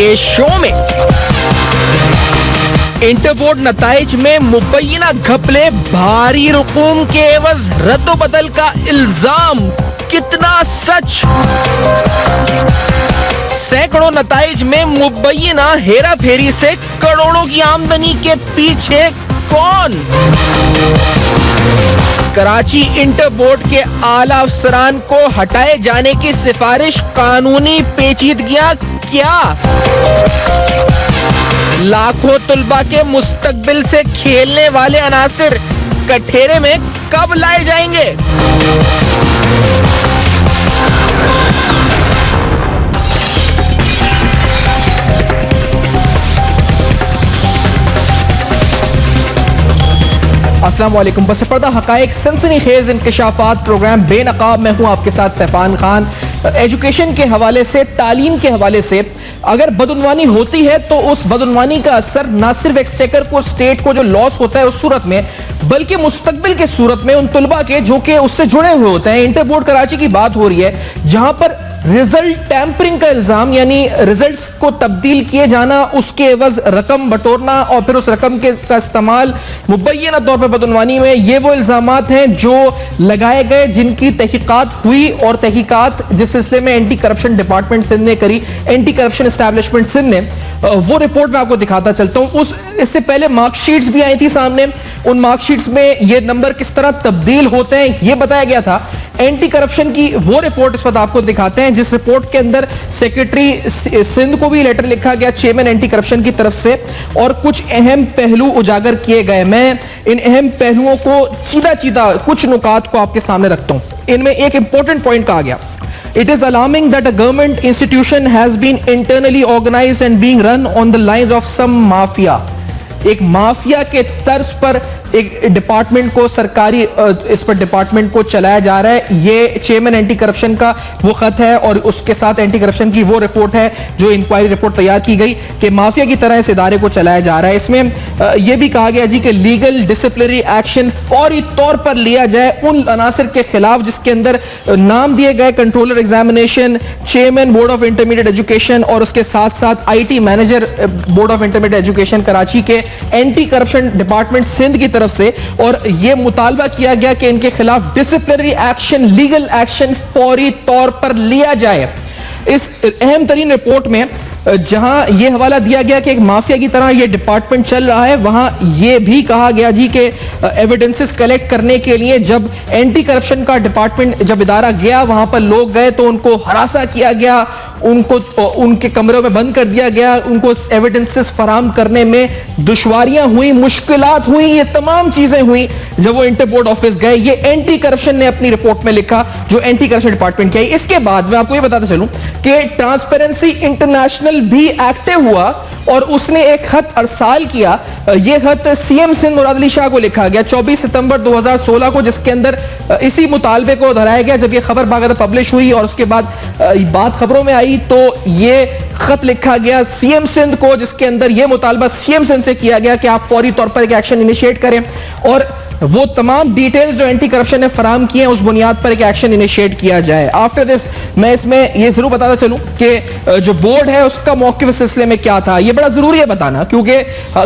के शो में। Inter board नताइज में मुबैना घपले, भारी रकूम के एवज रद्दोबदल का इल्जाम, कितना सच? सैकड़ों नताइज में मुबैना हेरा फेरी से करोड़ों की आमदनी के पीछे कौन? कराची इंटर बोर्ड के आला अफसरान को हटाए जाने की सिफारिश, कानूनी पेचीदगियां क्या? लाखों तुलबा के मुस्तकबिल से खेलने वाले अनासिर कठेरे में कब लाए जाएंगे? अस्सलाम वालेकुम। बसपर्दा हकाइक सनसनीखेज इंकशाफात प्रोग्राम बेनकाब में हूँ आपके साथ सैफान खान। एजुकेशन के हवाले से, तालीम के हवाले से अगर बदउनवानी होती है तो उस बदउनवानी का असर ना सिर्फ एक्सचेकर को, स्टेट को जो लॉस होता है उस सूरत में, बल्कि मुस्तकबिल के सूरत में उन तुलबा के जो कि उससे जुड़े हुए होते हैं। इंटर बोर्ड कराची की बात हो रही है जहां पर रिजल्ट टैंपरिंग का इल्जाम, यानी रिजल्ट्स को तब्दील किए जाना, उसके एवज रकम बटोरना और फिर उस रकम का इस्तेमाल मुबैना तौर पर बदउनवानी में, ये वो इल्जामात हैं जो लगाए गए, जिनकी तहकीकात हुई और तहकीकात जिस सिलसिले में एंटी करप्शन डिपार्टमेंट सिंध ने करी, एंटी करप्शन एस्टैब्लिशमेंट सिंध ने, वो रिपोर्ट में आपको दिखाता चलता हूं। इससे पहले मार्कशीट्स भी आई थी सामने, उन मार्कशीट्स में ये नंबर किस तरह तब्दील होते हैं ये बताया गया था। एंटी करप्शन की वो रिपोर्ट इस वक्त आपको दिखाते हैं जिस रिपोर्ट के अंदर सेक्रेटरी सिंध को भी लेटर लिखा गया चेयरमैन एंटी करप्शन की तरफ से, और कुछ अहम पहलू उजागर किए गए। मैं इन अहम पहलुओं को चीदा कुछ नुकात को आपके सामने रखता हूं। इनमें एक इंपॉर्टेंट पॉइंट कहा गया, It is alarming that a government institution has been internally organized and being run on the lines of some mafia. एक माफिया के तर्ज पर एक डिपार्टमेंट को, सरकारी इस पर डिपार्टमेंट को चलाया जा रहा है। ये चेयरमैन एंटी करप्शन का वो खत है और उसके साथ एंटी करप्शन की वो रिपोर्ट है जो इंक्वायरी रिपोर्ट तैयार की गई कि माफिया की तरह इस इदारे को चलाया जा रहा है। इसमें यह भी कहा गया जी कि लीगल डिसिप्लिनरी एक्शन फौरी तौर पर लिया जाए उन अनासिर के खिलाफ जिसके अंदर नाम दिए गए controller examination, chairman board of intermediate education और उसके साथ साथ IT manager board of intermediate education Karachi के एंटी करप्शन डिपार्टमेंट सिंध की तरफ से। और यह मुतालबा किया गया कि इनके खिलाफ डिसिप्लिनरी एक्शन, लीगल एक्शन फौरी तौर पर लिया जाए। इस अहम तरीन रिपोर्ट में जहां यह हवाला दिया गया कि एक माफिया की तरह यह डिपार्टमेंट चल रहा है, वहां यह भी कहा गया जी कि एविडेंसेस कलेक्ट करने के लिए जब एंटी करप्शन का डिपार्टमेंट, जब इदारा गया, वहां पर लोग गए तो उनको हरासा किया गया, उनको उनके कमरों में बंद कर दिया गया, उनको एविडेंसेस फराहम करने में दुश्वारियां हुई, मुश्किलात हुई, ये तमाम चीजें हुई जब वो इंटर बोर्ड ऑफिस गए। ये एंटी करप्शन ने अपनी रिपोर्ट में लिखा जो एंटी करप्शन डिपार्टमेंट की आई। इसके बाद मैं आपको ये बताता चलूं कि ट्रांसपेरेंसी इंटरनेशनल भी एक्टिव हुआ और उसने एक खत अरसाल किया। यह खत सीएम सिंध मुराद अली शाह को लिखा गया 24 सितंबर 2016 को, जिसके अंदर इसी मुतालबे को दोहराया गया। जब यह खबर बाकायदा पब्लिश हुई और उसके बाद बात खबरों में आई तो यह खत लिखा गया सीएम सिंध को, जिसके अंदर यह मुतालबा सीएम सिंध से किया गया कि आप फौरी तौर पर एक एक्शन इनिशिएट करें और वो तमाम डिटेल्स जो एंटी करप्शन ने फराम किए हैं उस बुनियाद पर एक एक्शन इनिशिएट किया जाए। आफ्टर दिस मैं इसमें ये जरूर बताता चलूं कि जो बोर्ड है उसका मौक़िफ़ इस सिलसिले में क्या था। ये बड़ा जरूरी है बताना, क्योंकि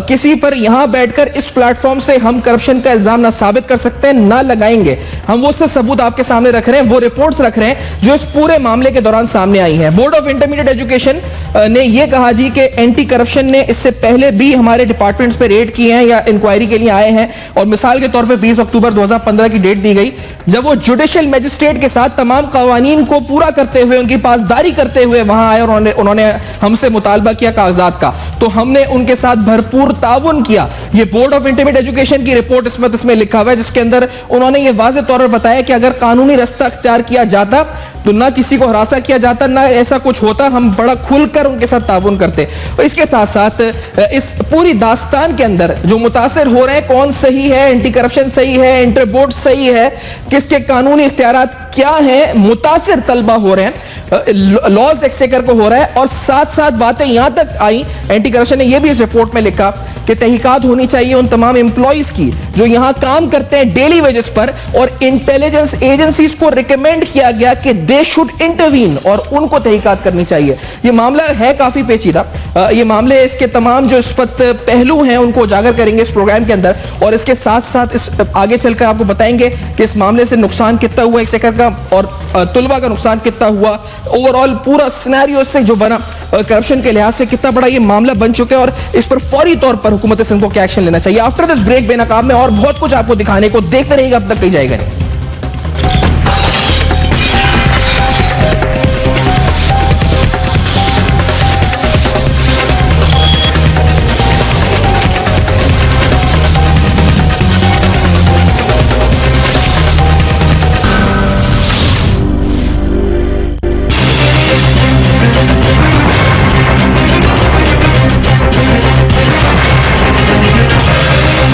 किसी पर यहां बैठकर इस प्लेटफॉर्म से हम करप्शन का इल्जाम ना साबित कर सकते हैं ना लगाएंगे। हम वो सिर्फ सबूत आपके सामने रख रहे हैं, वो रिपोर्ट्स रख रहे हैं जो इस पूरे मामले के दौरान सामने आई हैं। बोर्ड ऑफ इंटरमीडिएट एजुकेशन ने यह कहा जी कि एंटी करप्शन ने इससे पहले भी हमारे डिपार्टमेंट्स पे रेड किए हैं या इंक्वायरी के लिए आए हैं, और मिसाल के तौर पे 20 अक्टूबर 2015 की डेट दी गई जब वो जुडिशियल मजिस्ट्रेट के साथ तमाम कवानीन को पूरा करते हुए, उनकी पासदारी करते हुए वहां आए और उन्होंने हमसे मुतालबा किया कागजात का, तो हमने उनके साथ भरपूर ताउन किया। ये बोर्ड ऑफ इंटरमीडिएट एजुकेशन की रिपोर्ट इसमें लिखा हुआ है, जिसके अंदर उन्होंने ये वाज़ेह तौर पर बताया कि अगर कानूनी रास्ता अख्तियार किया जाता तो ना किसी को हरासा किया जाता, ना ऐसा कुछ होता, हम बड़ा खुलकर उनके साथ ताउन करते। और इसके साथ साथ इस पूरी दास्तान के अंदर जो मुतासिर हो रहे हैं, कौन सही है, एंटी करप्शन सही है, इंटर बोर्ड सही है, किसके कानूनी इख्तियारात क्या हैं, मुतासिर तलबा हो रहे हैं, लॉस एक्सचेकर को हो रहा है। और साथ साथ बातें यहां तक आई, एंटी करप्शन ने यह भी इस रिपोर्ट में लिखा कि तहकीकात होनी चाहिए उन तमाम एम्प्लॉइज की जो यहां काम करते हैं डेली वेजेस पर, और इंटेलिजेंस एजेंसीज को रिकमेंड किया गया कि दे शुड इंटरवीन और उनको तहकीकात करनी चाहिए। यह मामला है काफी पेचीदा, ये मामले इसके तमाम जो इस पर पहलू हैं उनको उजागर करेंगे इस प्रोग्राम के अंदर, और इसके साथ साथ इस आगे चलकर आपको बताएंगे कि इस मामले से नुकसान कितना हुआ एक्सचेकर का और तुलबा का नुकसान कितना हुआ, ओवरऑल पूरा सिनेरियो से जो बना करप्शन के लिहाज से कितना बड़ा ये मामला बन चुका है और इस पर फौरी तौर पर हुकूमत सिंध को क्या एक्शन लेना चाहिए। आफ्टर दिस ब्रेक बेनकाब में और बहुत कुछ आपको दिखाने को, देखते रहिएगा, अब तक कहीं जाएगा नहीं।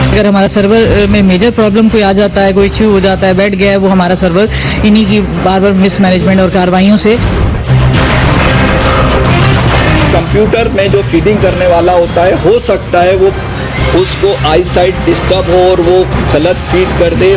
अगर हमारा सर्वर में मेजर प्रॉब्लम कोई आ जाता है, कोई इश्यू हो जाता है, बैठ गया है वो हमारा सर्वर इन्हीं की बार बार मिसमैनेजमेंट और कार्रवाइयों से। कंप्यूटर में जो फीडिंग करने वाला होता है, हो सकता है वो उसको आई साइट डिस्टर्ब हो और वो गलत फीड कर दे।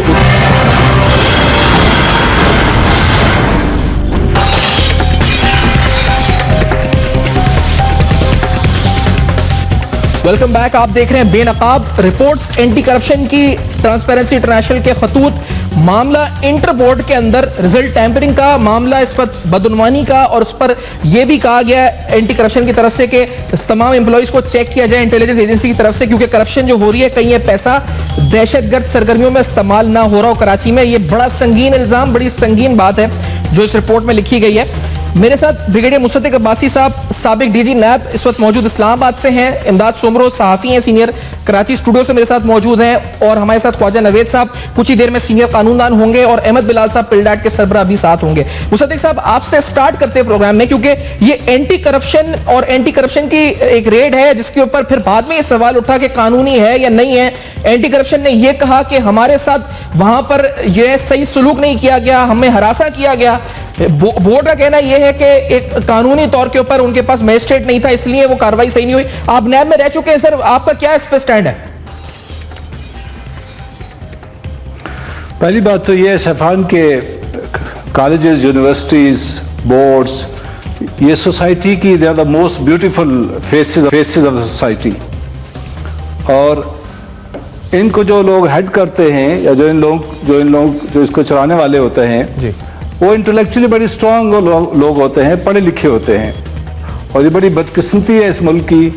Welcome back. आप देख रहे हैं बेनकाब रिपोर्ट्स एंटी करप्शन की, ट्रांसपेरेंसी इंटरनेशनल के खतूत, मामला इंटरपोर्ट के अंदर रिजल्ट टैंपरिंग का मामला, इस पर बदउनवानी का, और उस पर यह भी कहा गया एंटी करप्शन की तरफ से कि तमाम एम्प्लॉइज को चेक किया जाए इंटेलिजेंस एजेंसी की तरफ से, क्योंकि करप्शन जो हो रही है कहीं ये पैसा दहशतगर्द सरगर्मियों में इस्तेमाल ना हो रहा हो कराची में। यह बड़ा संगीन इल्जाम, बड़ी संगीन बात है जो इस रिपोर्ट में लिखी गई है। मेरे साथ ब्रिगेडियर मुसद्दिक अब्बासी साहब, साबिक डीजी नैब, इस वक्त मौजूद इस्लामाबाद से हैं। इमदाद सोमरो सहाफ़ी हैं, सीनियर कराची स्टूडियो से मेरे साथ मौजूद हैं, और हमारे साथ ख्वाजा नवेद साहब कुछ ही देर में सीनियर कानूनदान होंगे, और अहमद बिलाल साहब पिलडाट के सरबराह भी साथ होंगे। मुसद्दिक साहब, आपसे स्टार्ट करते हैं प्रोग्राम में, क्योंकि ये एंटी करप्शन और एंटी करप्शन की एक रेड है जिसके ऊपर फिर बाद में ये सवाल उठा कि कानूनी है या नहीं है। एंटी करप्शन ने यह कहा कि हमारे साथ वहां पर यह सही सलूक नहीं किया गया, हमें हरासा किया गया। बोर्ड का कहना यह है कि एक कानूनी तौर के ऊपर उनके पास मजिस्ट्रेट नहीं था, इसलिए वो कार्रवाई सही नहीं हुई। आप नैब में रह चुके हैं सर, आपका क्या इस पे स्टैंड है? पहली बात तो ये, सैफान के कॉलेजेस, यूनिवर्सिटीज, बोर्ड्स, ये सोसाइटी की they are the most beautiful faces of the society, और इनको जो लोग हेड करते हैं या जो इन लोग जो इसको चलाने वाले होते हैं जी, वो इंटेलेक्चुअली बड़ी स्ट्रांग लोग होते हैं, पढ़े लिखे होते हैं। और ये बड़ी बदकिस्मती है इस मुल्क की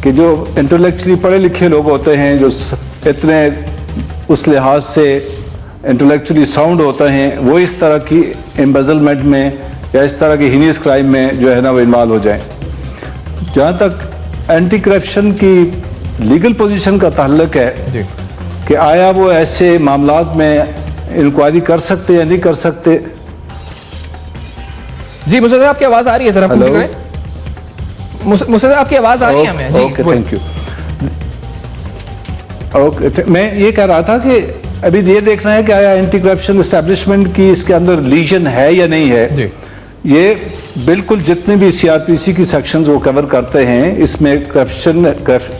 कि जो इंटेलेक्चुअली पढ़े लिखे लोग होते हैं, जो इतने उस लिहाज से इंटेलेक्चुअली साउंड होते हैं, वो इस तरह की एम्बेजलमेंट में या इस तरह की हीनियस क्राइम में जो है ना वो इन्वॉल्व हो जाएं। जहाँ तक एंटी करप्शन की लीगल पोजीशन का ताल्लुक है कि आया वो ऐसे मामलात में इंक्वायरी कर सकते या नहीं कर सकते। जी मुझे आपकी आवाज आ रही है सर, आप पूरी करें। मुझे आपकी आवाज आ रही है हमें। Okay, thank you. ओके, मैं ये कह रहा था कि अभी ये देखना है कि आया एंटी करप्शन एस्टैब्लिशमेंट की इसके अंदर लीजन है या नहीं है जी। ये बिल्कुल जितने भी सीआरपीसी की सेक्शंस वो कवर करते हैं, इसमें करप्शन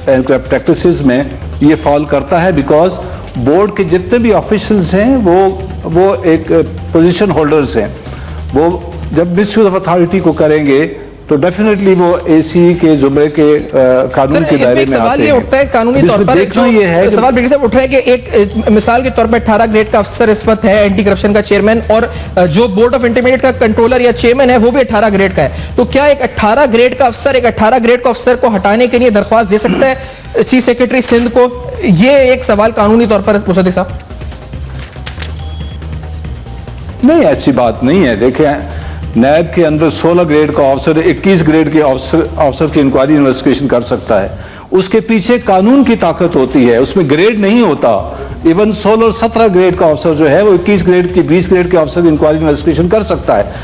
प्रैक्टिसेस में ये फॉल करता है, बिकॉज बोर्ड के जितने भी ऑफिशियल्स हैं वो एक पोजीशन होल्डर्स हैं। वो जब मिसयूज ऑफ अथॉरिटी को करेंगे तो डेफिनेटली वो एसी के जुमरे के कानून के दायरे में सवाल ये उठता है कानूनी तौर पर, जो ये है सवाल ब्रिगेडियर साहब उठ रहा है कि एक मिसाल के तौर पर 18 ग्रेड का अफसर इस वक्त है एंटी करप्शन का चेयरमैन, और जो बोर्ड ऑफ इंटरमीडिएट का कंट्रोलर या चेयरमैन है वो भी 18 ग्रेड का है। तो क्या एक 18 ग्रेड का अफसर एक 18 ग्रेड का अफसर को हटाने के लिए दरख्वास्त दे सकता है चीफ सेक्रेटरी सिंध को? ये एक सवाल कानूनी तौर पर मुसद्दिक साहब। नहीं, ऐसी बात नहीं है। देखें, नैब के अंदर 16 ग्रेड का ऑफिसर 21 ग्रेड के ऑफिसर की इंक्वायरी इन्वेस्टिगेशन कर सकता है। उसके पीछे कानून की ताकत होती है, उसमें ग्रेड नहीं होता। इवन 16 और 17 ग्रेड का ऑफिसर जो है वो 21 ग्रेड की 20 ग्रेड के ऑफिसर की इंक्वायरी इन्वेस्टिगेशन कर सकता है।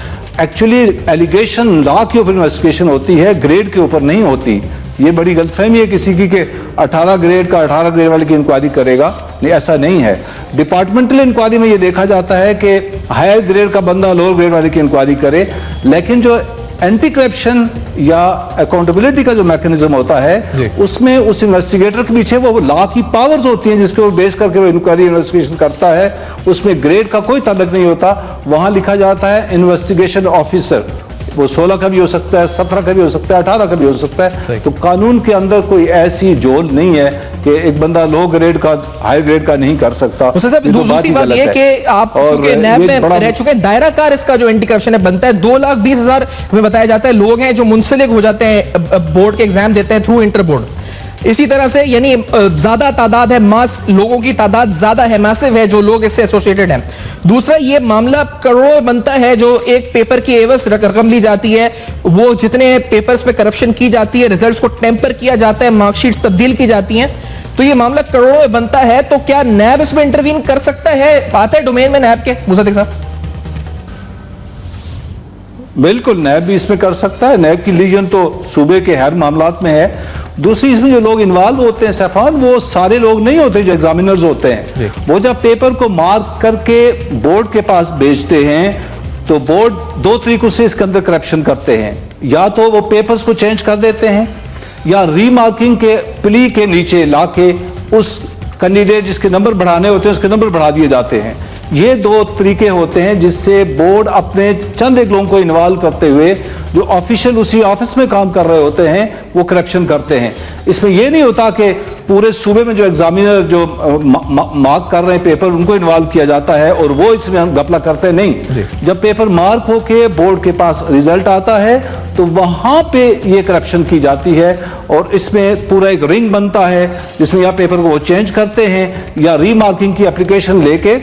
एक्चुअली एलिगेशन लॉ के ऊपर इन्वेस्टिगेशन होती है, ग्रेड के ऊपर नहीं होती। ये बड़ी गलतफहमी है किसी की कि 18 ग्रेड का 18 ग्रेड वाले की इंक्वायरी करेगा, नहीं, ऐसा नहीं है। डिपार्टमेंटल इंक्वायरी में ये देखा जाता है कि हायर ग्रेड का बंदा लोअर ग्रेड वाले की इंक्वायरी करे, लेकिन जो एंटी करप्शन या अकाउंटेबिलिटी का जो मैकेनिज्म होता है उसमें उस इन्वेस्टिगेटर के पीछे वो लॉ की पावर्स होती हैं जिसके ऊपर बेस करके वो इंक्वायरी इन्वेस्टिगेशन करता है, उसमें ग्रेड का कोई ताल्लुक नहीं होता। वहां लिखा जाता है इन्वेस्टिगेशन ऑफिसर, वो 16 का भी हो सकता है, 17 का भी हो सकता है, 18 का भी हो सकता है। तो कानून के अंदर कोई ऐसी जोल नहीं है कि एक बंदा लो ग्रेड का हाई ग्रेड का नहीं कर सकता। दूसरी बात ये कि आप क्योंकि नैब में रह चुके हैं, दायरा कार इसका जो एंटी करप्शन है बनता है 2,20,000 में बताया जाता है लोग हैं जो मुंसलिक हो जाते हैं, बोर्ड के एग्जाम देते हैं थ्रू इंटर बोर्ड। इसी तरह से यानी ज्यादा तादाद है, मास लोगों की तादाद ज्यादा है, मैसिव है जो लोग इससे एसोसिएटेड हैं। दूसरा ये मामला करोड़ों में बनता है, जो एक पेपर की एवज रकम ली जाती है, वो जितने पेपर्स पे करप्शन की जाती है, रिजल्ट्स को टेम्पर किया जाता है, मार्कशीट्स तब्दील की जाती हैं, तो ये मामला करोड़ों में बनता है। तो क्या नैब इसमें इंटरवीन कर सकता है? आता है डोमेन में नैब के मुसद्दिक साहब? बिल्कुल, नैब भी इसमें कर सकता है। नैब की लीजन तो सूबे के हर मामलात में है। दूसरी, इसमें जो लोग इन्वॉल्व होते हैं सैफान, वो सारे लोग नहीं होते जो एग्जामिनर्स होते हैं। वो जब पेपर को मार्क करके बोर्ड के पास भेजते हैं तो बोर्ड दो तरीकों से इसके अंदर करप्शन करते हैं। या तो वो पेपर्स को चेंज कर देते हैं या रीमार्किंग के प्ली के नीचे लाके उस कैंडिडेट जिसके नंबर बढ़ाने होते हैं उसके नंबर बढ़ा दिए जाते हैं। ये दो तरीके होते हैं जिससे बोर्ड अपने चंद एक लोगों को इन्वॉल्व करते हुए जो ऑफिशियल उसी ऑफिस में काम कर रहे होते हैं वो करप्शन करते हैं। इसमें यह नहीं होता कि पूरे सूबे में जो एग्जामिनर जो मार्क कर रहे हैं पेपर उनको इन्वॉल्व किया जाता है और वो इसमें घपला करते नहीं। जब पेपर मार्क होके बोर्ड के पास रिजल्ट आता है तो वहां पे ये करप्शन की जाती है और इसमें पूरा एक रिंग बनता है जिसमें या पेपर को वो चेंज करते हैं या रीमार्किंग की एप्लीकेशन लेके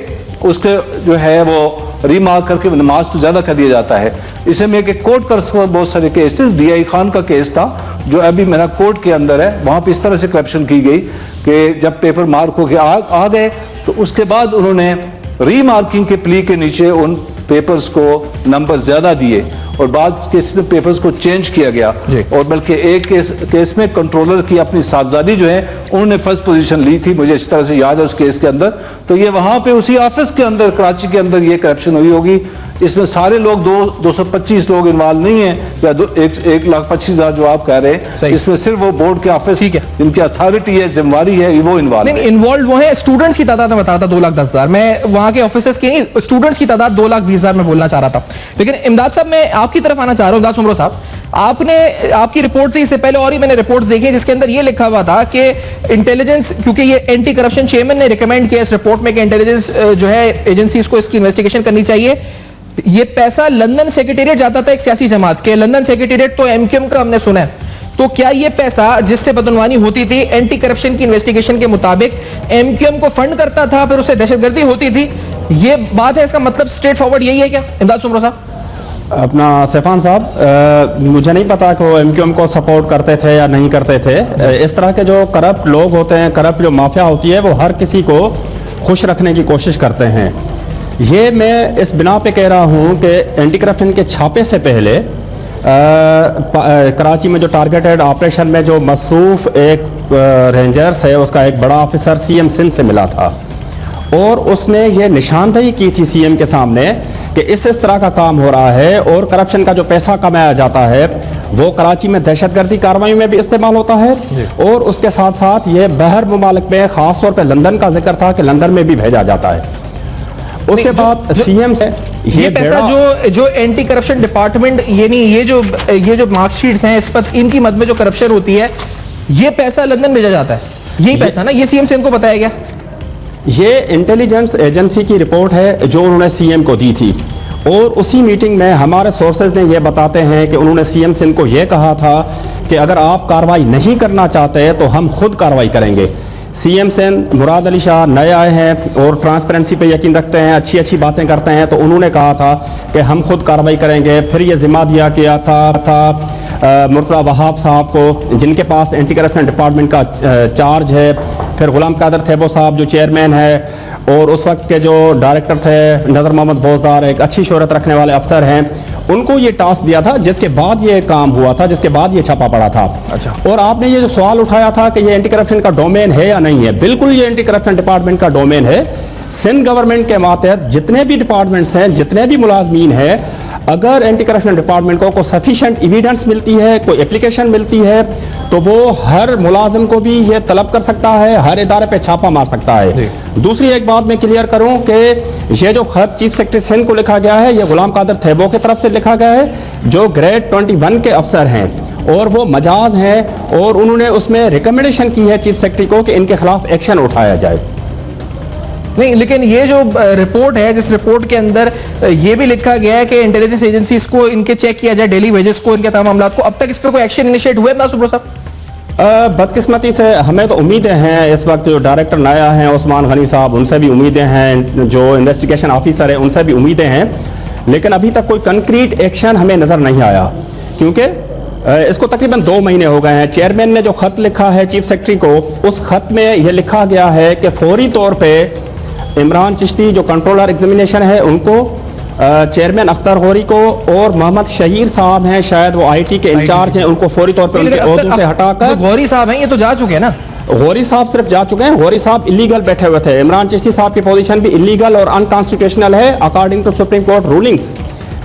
उसके जो है वो रीमार्क करके नमाज तो ज्यादा कर दिया जाता है। इसे में एक कोर्ट कर बहुत सारे केसेस, DI खान का केस था जो अभी मेरा कोर्ट के अंदर है, वहां पे इस तरह से करप्शन की गई कि जब पेपर मार्क होके आ गए तो उसके बाद उन्होंने रीमार्किंग के प्ली के नीचे उन पेपर्स को नंबर ज्यादा दिए और बाद केस में पेपर्स को चेंज किया गया और बल्कि एक केस में कंट्रोलर की अपनी साहबजादी जो है उन्होंने फर्स्ट पोजीशन ली थी, मुझे इस तरह से याद है उस केस के अंदर। तो ये वहां पे उसी ऑफिस के अंदर कराची के अंदर ये करप्शन हुई होगी। इसमें सारे लोग 225 लोग इन्वॉल्व नहीं है या 1,25,000 जो आप कह रहे हैं, इसमें सिर्फ वो बोर्ड के ऑफिस जिनकी अथॉरिटी है, जिम्मेवारी है, वो इन्वॉल्व है। इन्वॉल्व वो है। स्टूडेंट्स की तादाद में बता रहा था 2,10,000, मैं वहां के ऑफिसर्स की नहीं, स्टूडेंट्स की तादाद 2,20,000 में बोलना चाह रहा था। लेकिन इमदाद साहब मैं आपकी तरफ आना चाह रहा हूं। इमदाद सुमरो साहब, आपकी रिपोर्ट थी इससे पहले और ही मैंने रिपोर्ट्स देखी जिसके अंदर ये लिखा हुआ था कि इंटेलिजेंस, क्योंकि ये एंटी करप्शन चेयरमैन ने रिकमेंड किया इस रिपोर्ट में कि इंटेलिजेंस जो है एजेंसीज को इसकी इन्वेस्टिगेशन करनी चाहिए। ये पैसा लंदन सेक्रेटेरिएट जाता था एक सियासी जमात के, लंदन सेक्रेटेरिएट तो MQM का हमने सुना है। तो क्या ये पैसा जिससे बदनवानी होती थी एंटी करप्शन की इन्वेस्टिगेशन के मुताबिक MQM को फंड करता था, फिर उससे दहशतगर्दी होती थी? ये बात है, इसका मतलब स्ट्रेट फॉरवर्ड यही है क्या इमदाद सुमरो साहब? अपना सैफान साहब, मुझे नहीं पता कि वो MQM को सपोर्ट करते थे या नहीं करते थे। इस तरह के जो करप्ट लोग होते हैं, करप्ट जो माफिया होती है, वो हर किसी को खुश रखने की कोशिश करते हैं। ये मैं इस बिना पे कह रहा हूँ कि एंटी करप्शन के छापे से पहले कराची में जो टारगेटेड ऑपरेशन में जो मसरूफ एक रेंजर्स है उसका एक बड़ा ऑफिसर CM सिंध से मिला था और उसने ये निशानदेही की थी CM के सामने कि इस तरह का काम हो रहा है और करप्शन का जो पैसा कमाया जाता है वो कराची में दहशतगर्दी कार्रवाई में भी इस्तेमाल होता है और उसके साथ साथ ये बाहर ममालिक में खासतौर पर लंदन का जिक्र था कि लंदन में भी भेजा जाता है। उसके बाद CM से ये पैसा जो एंटी करप्शन डिपार्टमेंट ये जो मार्कशीट्स हैं इस पर इनकी मद में जो करप्शन होती है ये पैसा लंदन भेजा जाता है, यही पैसा ना, ये CM से इनको बताया गया? ये इंटेलिजेंस एजेंसी की रिपोर्ट है जो उन्होंने CM को दी थी और उसी मीटिंग में हमारे सोर्सेज ने ये बताते हैं कि उन्होंने CM सिंध को ये कहा था कि अगर आप कार्रवाई नहीं करना चाहते तो हम खुद कार्रवाई करेंगे। CM सिंध मुराद अली शाह नए आए हैं और ट्रांसपेरेंसी पे यकीन रखते हैं, अच्छी अच्छी बातें करते हैं, तो उन्होंने कहा था कि हम खुद कार्रवाई करेंगे। फिर ये जिम्मा दिया गया था मुर्तज़ा वहाब साहब को जिनके पास एंटी करप्शन डिपार्टमेंट का चार्ज है, फिर गुलाम कादर थेबो साहब जो चेयरमैन है और उस वक्त के जो डायरेक्टर थे नज़र मोहम्मद बोजदार एक अच्छी शोहरत रखने वाले अफसर हैं, उनको ये टास्क दिया था जिसके बाद ये काम हुआ था, जिसके बाद ये छापा पड़ा था। अच्छा। और आपने ये जो सवाल उठाया था कि ये एंटी करप्शन का डोमेन है या नहीं है, बिल्कुल ये एंटी करप्शन डिपार्टमेंट का डोमेन है। सिंध गवर्नमेंट के मातहत जितने भी डिपार्टमेंट्स हैं, जितने भी मुलाजमीन हैं, अगर एंटी करप्शन डिपार्टमेंट को सफिशेंट एविडेंस मिलती है, कोई एप्लीकेशन मिलती है, तो वो हर मुलाजिम को भी ये तलब कर सकता है, हर इदारे पे छापा मार सकता है। दूसरी एक बात मैं क्लियर करूं कि ये जो खत चीफ सेक्रेटरी सिंध को लिखा गया है, ये गुलाम कादिर थेबो की तरफ से लिखा गया है, जो ग्रेड 21 के अफसर हैं और वो मजाज हैं, और उन्होंने उसमें रिकमेंडेशन की है चीफ सेक्रेटरी को कि इनके खिलाफ एक्शन उठाया जाए। नहीं, लेकिन ये जो रिपोर्ट है, जिस रिपोर्ट के अंदर ये भी लिखा गया है कि इंटेलिजेंस एजेंसीज को इनके चेक किया जाए, डेली वेजेस को, इनके तमाम मामला को, अब तक इस पर कोई एक्शन इनिशिएट हुए ना सुब्रो साहब? बदकिस्मती से हमें तो उम्मीदें हैं, इस वक्त जो डायरेक्टर नया हैं उस्मान गनी साहब, उनसे भी उम्मीदें हैं, जो इन्वेस्टिगेशन ऑफिसर है उनसे भी उम्मीदें हैं, लेकिन अभी तक कोई कंक्रीट एक्शन हमें नज़र नहीं आया, क्योंकि इसको तकरीबन 2 महीने हो गए हैं। चेयरमैन ने जो खत लिखा है चीफ सेक्रेटरी को, उस खत में यह लिखा गया है कि फौरी तौर पर इमरान चिश्ती जो कंट्रोलर एग्जामिनेशन है उनको, चेयरमैन अख्तर गौरी को, और मोहम्मद शहीर साहब हैं, शायद वो आईटी के इंचार्ज हैं, उनको फौरी तौर पर उनके ओहदों से हटाकर, गौरी साहब हैं ये तो जा चुके हैं ना, गौरी साहब सिर्फ जा चुके हैं, गौरी साहब इलीगल बैठे हुए थे। इमरान चिश्ती साहब की पोजीशन भी इलीगल और अनकॉन्स्टिट्यूशनल है according to Supreme Court rulings.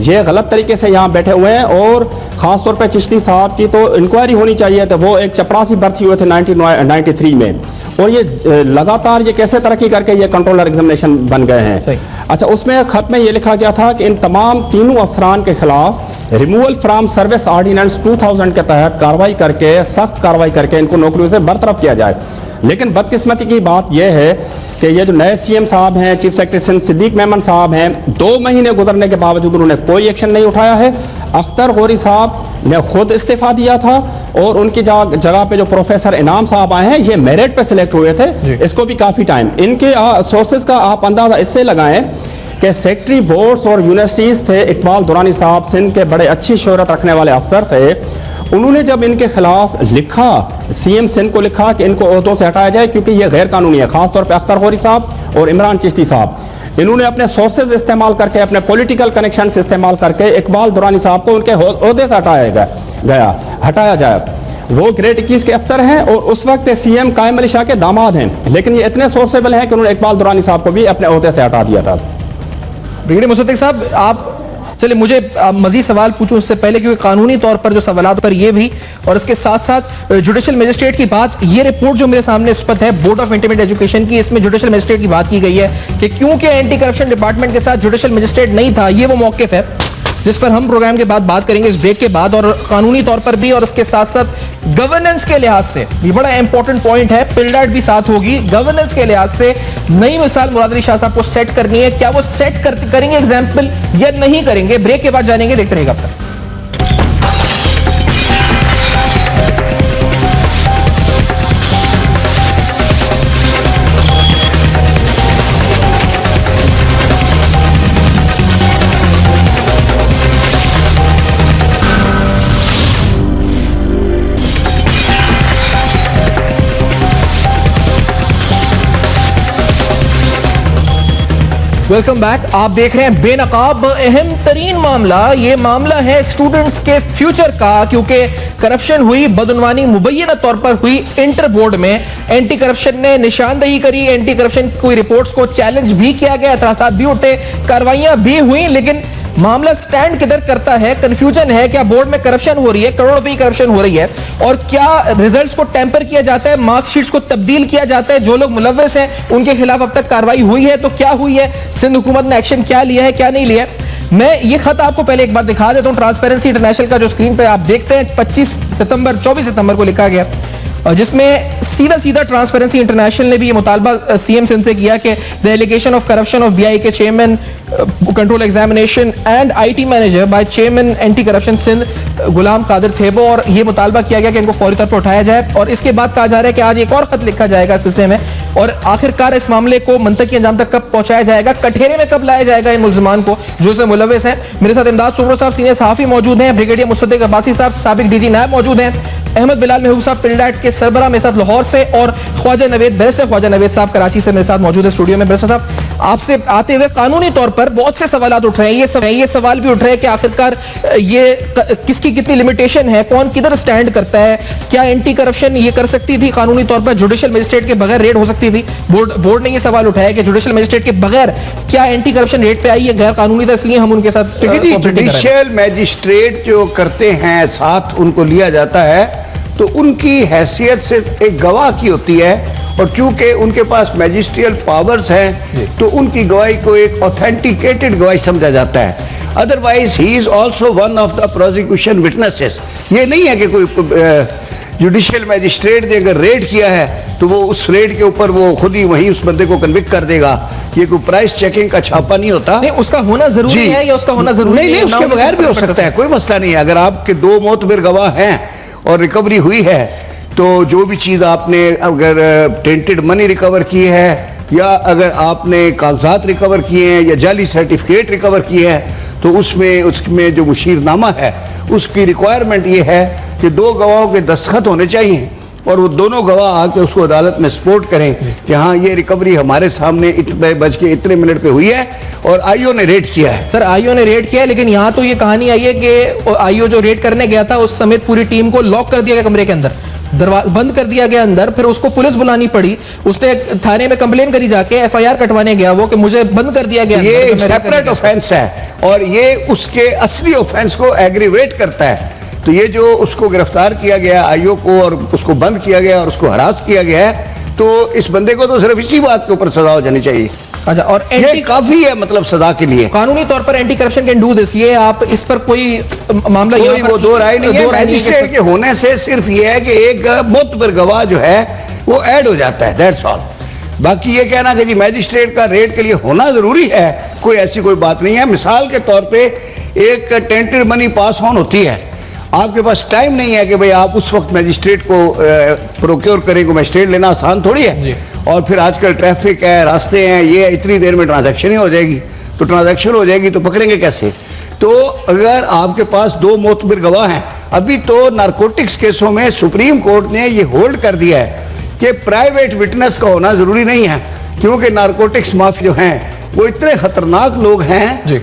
ये गलत तरीके से यहाँ बैठे हुए हैं, और ख़ासतौर पर चिश्ती साहब की तो इंक्वायरी होनी चाहिए थी। वो एक चपरासी भर्ती हुए थे 1993 में, और ये लगातार ये कैसे तरक्की करके ये कंट्रोलर एग्जामिनेशन बन गए हैं। अच्छा, उसमें खत में ये लिखा गया था कि इन तमाम तीनों अफसरान के खिलाफ रिमूवल फ्राम सर्विस ऑर्डिनेंस 2000 के तहत कार्रवाई करके, सख्त कार्रवाई करके इनको नौकरियों से बरतरफ किया जाए। लेकिन बदकिस्मती की बात यह है कि ये जो नए सीएम साहब हैं, चीफ सेक्रेटरी सिंध सिद्दीक मेमन साहब हैं, 2 महीने गुजरने के बावजूद उन्होंने कोई एक्शन नहीं उठाया है। अख्तर गौरी साहब ने खुद इस्तीफा दिया था, और उनकी जगह पे जो प्रोफेसर इनाम साहब आए हैं, ये मेरिट पे सिलेक्ट हुए थे, इसको भी काफ़ी टाइम। इनके सोर्सेज का आप अंदाज़ा इससे लगाएं कि सेक्रेटरी बोर्ड्स और यूनिवर्सिटीज़ थे इकबाल दुरानी साहब, सिंध के बड़े अच्छी शोहरत रखने वाले अफसर थे। उन्होंने जब इनके खिलाफ लिखा, सीएम सिंध को लिखा कि इनको ओहदों से हटाया जाए क्योंकि ये गैर कानूनी है, खासतौर पर अख्तर गौरी साहब और इमरान चिश्ती साहब, इन्होंने अपने सोर्सेज इस्तेमाल करके, अपने पॉलिटिकल कनेक्शन इस्तेमाल करके इकबाल दुरानी साहब को उनके ओहदे से हटाया जाए। वो ग्रेड 21 के अफसर हैं और उस वक्त सीएम कायम अली शाह के दामाद हैं, लेकिन ये इतने सोर्सेबल हैं कि उन्होंने इकबाल दुरानी साहब को भी अपने ओहदे से हटा दिया था। ब्रिगेडियर मुसद्दिक साहब, आप चलिए मुझे मजीद सवाल पूछूं उससे पहले, क्योंकि कानूनी तौर पर जो सवालात पर ये भी, और इसके साथ साथ जुडिशल मजिस्ट्रेट की बात, ये रिपोर्ट जो मेरे सामने इस पर है बोर्ड ऑफ इंटरमीडिएट एजुकेशन की, इसमें जुडिशल मजिस्ट्रेट की बात की गई है कि क्योंकि एंटी करप्शन डिपार्टमेंट के साथ जुडिशल मजिस्ट्रेट नहीं था, ये वो मौक़िफ़ है जिस पर हम प्रोग्राम के बाद बात करेंगे, इस ब्रेक के बाद, और कानूनी तौर पर भी, और इसके साथ साथ गवर्नेंस के लिहाज से ये बड़ा इंपॉर्टेंट पॉइंट है। पिलडाट भी साथ होगी। गवर्नेंस के लिहाज से नई मिसाल मुराद अली शाह साहब को सेट करनी है, क्या वो सेट करेंगे एग्जाम्पल या नहीं करेंगे? ब्रेक के बाद जानेंगे, देखते रहेगा अब तक। Welcome back. आप देख रहे हैं बेनकाब अहम तरीन मामला। ये मामला है स्टूडेंट्स के फ्यूचर का, क्योंकि करप्शन हुई, बदउनवानी मुबैयना तौर पर हुई इंटर बोर्ड में। एंटी करप्शन ने निशानदेही करी, एंटी करप्शन कोई रिपोर्ट्स को चैलेंज भी किया गया, एतराज़ात भी उठे, कार्रवाइयां भी हुई, लेकिन मामला स्टैंड किधर करता है? कंफ्यूजन है, क्या बोर्ड में करप्शन हो रही है, करोड़ों रुपए की करप्शन हो रही है, और क्या रिजल्ट्स को टेम्पर किया जाता है, मार्कशीट्स को तब्दील किया जाता है, जो लोग मुलव्वस हैं उनके खिलाफ अब तक कार्रवाई हुई है तो क्या हुई है, सिंध हुकूमत ने एक्शन क्या लिया है, क्या नहीं लिया? मैं ये खत आपको पहले एक बार दिखा देता हूं। ट्रांसपेरेंसी इंटरनेशनल का जो स्क्रीन पे आप देखते हैं 24 सितंबर को लिखा गया, जिसमें सीधा सीधा ट्रांसपेरेंसी इंटरनेशनल ने भी ये मुतालबा सीएम सिंध से किया कि the allegation of corruption of BI के chairman control examination and IT manager by chairman anti corruption Sindh Ghulam Qadir Thebo, और ये मुतालबा किया गया कि इनको फौरी तौर पर उठाया जाए। और इसके बाद कहा जा रहा है कि आज एक और खत लिखा जाएगा सिलसिले में, और आखिरकार इस मामले को मंतकी अंजाम तक कब पहुंचाया जाएगा, कटघरे में कब लाया जाएगा इन मुल्जिमान को जो इसमें मुलव्वस हैं। मेरे साथ इमदाद सुब्रो साहब सीनियर सहाफी मौजूद हैं, ब्रिगेडियर मुसद्दिक अब्बासी साहब साबिक डीजी नायब मौजूद हैं, अहमद बिलाल महबूब साहब पिलडाट के सरबरा मेरे साथ लाहौर से, और ख्वाजा नवेद बैरिस्टर ख्वाजा नवेद साहब कराची से मेरे साथ मौजूद है स्टूडियो में। बैरिस्टर साहब, आपसे आते हुए कानूनी तौर पर बहुत से सवाल उठ रहे हैं। ये सवाल भी उठ रहे हैं कि आखिरकार ये किसकी कितनी लिमिटेशन है, कौन किधर स्टैंड करता है, क्या एंटी करप्शन ये कर सकती थी कानूनी तौर पर, जुडिशियल मजिस्ट्रेट के बगैर रेड हो सकती थी। बोर्ड ने ये सवाल उठाया कि जुडिशियल मजिस्ट्रेट के बगैर क्या एंटी करप्शन रेड पे आई है गैर कानूनी था, इसलिए हम उनके साथ जुडिशियल मैजिस्ट्रेट जो करते हैं साथ उनको लिया जाता है, तो उनकी हैसियत सिर्फ एक गवाह की होती है, और चूंकि उनके पास मैजिस्ट्रियल पावर्स हैं तो उनकी गवाही को एक ऑथेंटिकेटेड गवाही समझा जाता है। Otherwise he is also one of the prosecution witnesses. ये नहीं है कि कोई जुडिशियल मैजिस्ट्रेट ने अगर रेड किया है तो वो उस रेड के ऊपर वो खुद ही वहीं उस बंदे को कन्विक्ट कर देगा। ये कोई प्राइस चेकिंग का छापा नहीं होता। नहीं, उसका होना जरूरी है या उसका होना जरूरी नहीं, उसके बगैर भी हो सकता है, कोई मसला नहीं है। अगर आपके 2 मोतबर गवाह हैं और रिकवरी हुई है, तो जो भी चीज़ आपने अगर टेंटेड मनी रिकवर की है, या अगर आपने कागजात रिकवर किए हैं, या जाली सर्टिफिकेट रिकवर किए हैं, तो उसमें जो मुशीरनामा है उसकी रिक्वायरमेंट ये है कि 2 गवाहों के दस्तखत होने चाहिए, और वो दोनों गवाह आके उसको अदालत में सपोर्ट करें कि हाँ ये रिकवरी हमारे सामने इतने मिनट पे हुई है और आईओ ने रेड किया है। सर, आईओ ने रेड किया है, लेकिन यहाँ तो ये कहानी आई है कि आईओ जो रेड करने गया था उस समेत पूरी टीम को लॉक कर दिया गया कमरे के अंदर, दरवाजा बंद कर दिया गया अंदर, फिर उसको पुलिस बुलानी पड़ी, उसने थाने में कंप्लेन करी जाके, एफआईआर कटवाने गया वो कि मुझे बंद कर दिया गया। ये सेपरेट ऑफेंस है और ये उसके असली ऑफेंस को एग्रीवेट करता है। तो ये जो उसको गिरफ्तार किया गया आईओ को, और उसको बंद किया गया और उसको हरास किया गया है, तो इस बंदे को तो सिर्फ इसी बात के ऊपर सजा हो जानी चाहिए। अच्छा, और ये काफी है मतलब सजा के लिए। कानूनी तौर पर anti corruption can do this, ये आप इस पर कोई मामला कोई वो दो राय नहीं है। मैजिस्ट्रेट के होने से सिर्फ ये है कि एक मोतबर गवाह जो है वो ऐड हो जाता है, दैट्स ऑल। बाकी ये कहना कि जी मैजिस्ट्रेट का रेड के लिए होना जरूरी है, कोई ऐसी कोई बात नहीं है। मिसाल के तौर पे एक टेंटेड मनी पास ऑन होती है, आपके पास टाइम नहीं है कि भाई आप उस वक्त मैजिस्ट्रेट को प्रोक्योर करें, को मैजिस्ट्रेट लेना आसान थोड़ी है। और फिर आजकल ट्रैफिक है, रास्ते हैं, ये इतनी देर में ट्रांजैक्शन ही हो जाएगी, तो ट्रांजैक्शन हो जाएगी तो पकड़ेंगे कैसे। तो अगर आपके पास 2 मोतबर गवाह हैं, अभी तो नारकोटिक्स केसों में सुप्रीम कोर्ट ने ये होल्ड कर दिया है कि प्राइवेट विटनेस का होना जरूरी नहीं है, क्योंकि नारकोटिक्स माफिया जो हैं वो इतने खतरनाक लोग हैं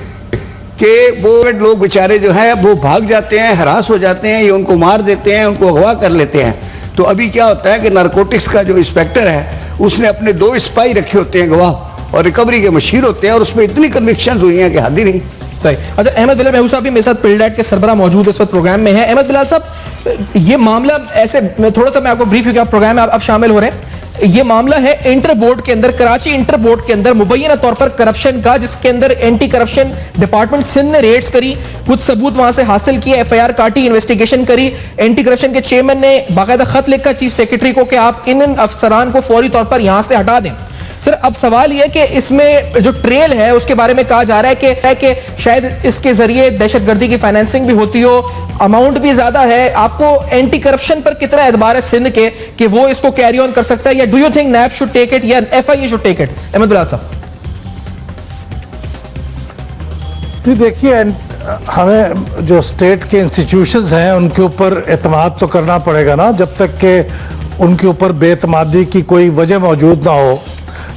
कि वो लोग बेचारे जो हैं वो भाग जाते हैं, हरास हो जाते हैं, ये उनको मार देते हैं, उनको अगवा कर लेते हैं। तो अभी क्या होता है कि नारकोटिक्स का जो इंस्पेक्टर है उसने अपने 2 स्पाई रखे होते हैं गवाह, और रिकवरी के मशीर होते हैं, और उसमें इतनी कन्विक्शन हुई हैं कि हद ही नहीं। सही। अच्छा, अहमद बिलाल महबूब साहब भी मेरे साथ पिल्डैट के सरबराह मौजूद इस वक्त प्रोग्राम में है। अहमद बिलाल साहब, ये मामला ऐसे थोड़ा सा मैं आपको ब्रीफ, क्योंकि आप प्रोग्राम में आप शामिल हो रहे हैं, ये मामला है इंटर बोर्ड के अंदर, कराची इंटर बोर्ड के अंदर मुबैना तौर पर करप्शन का, जिसके अंदर एंटी करप्शन डिपार्टमेंट सिंध ने रेड्स करी, कुछ सबूत वहां से हासिल किए, एफआईआर काटी, इन्वेस्टिगेशन करी। एंटी करप्शन के चेयरमैन ने बाकायदा खत लिखा चीफ सेक्रेटरी को कि आप इन अफसरान को फौरी तौर पर यहां से हटा दें। सर, अब सवाल यह कि इसमें जो ट्रेल है उसके बारे में कहा जा रहा है कि शायद इसके जरिए दहशतगर्दी की फाइनेंसिंग भी होती हो, अमाउंट भी ज्यादा है। आपको एंटी करप्शन पर कितना एतबार है सिंध के कि वो इसको कैरी ऑन कर सकता है, या do you think NAB should take it या FIA should take it? Ahmed Bilal साहब। देखिए, हमें जो स्टेट के इंस्टीट्यूशंस हैं उनके ऊपर एतमाद तो करना पड़ेगा ना, जब तक कि उनके ऊपर बेतमादी की कोई वजह मौजूद ना हो,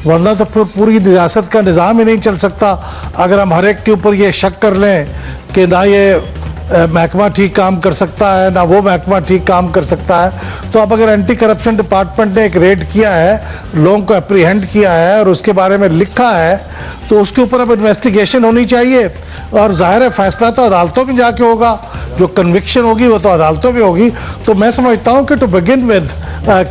वरना तो फिर पूरी रियासत का निज़ाम ही नहीं चल सकता। अगर हम हर एक के ऊपर ये शक कर लें कि ना ये महकमा ठीक काम कर सकता है ना वो महकमा ठीक काम कर सकता है, तो अब अगर एंटी करप्शन डिपार्टमेंट ने एक रेड किया है, लोगों को अप्रीहेंड किया है और उसके बारे में लिखा है, तो उसके ऊपर अब इन्वेस्टिगेशन होनी चाहिए, और जाहिर है फैसला तो अदालतों में जाके होगा, जो कन्विक्शन होगी वो तो अदालतों में होगी। तो मैं समझता हूँ कि टू बिगिन विद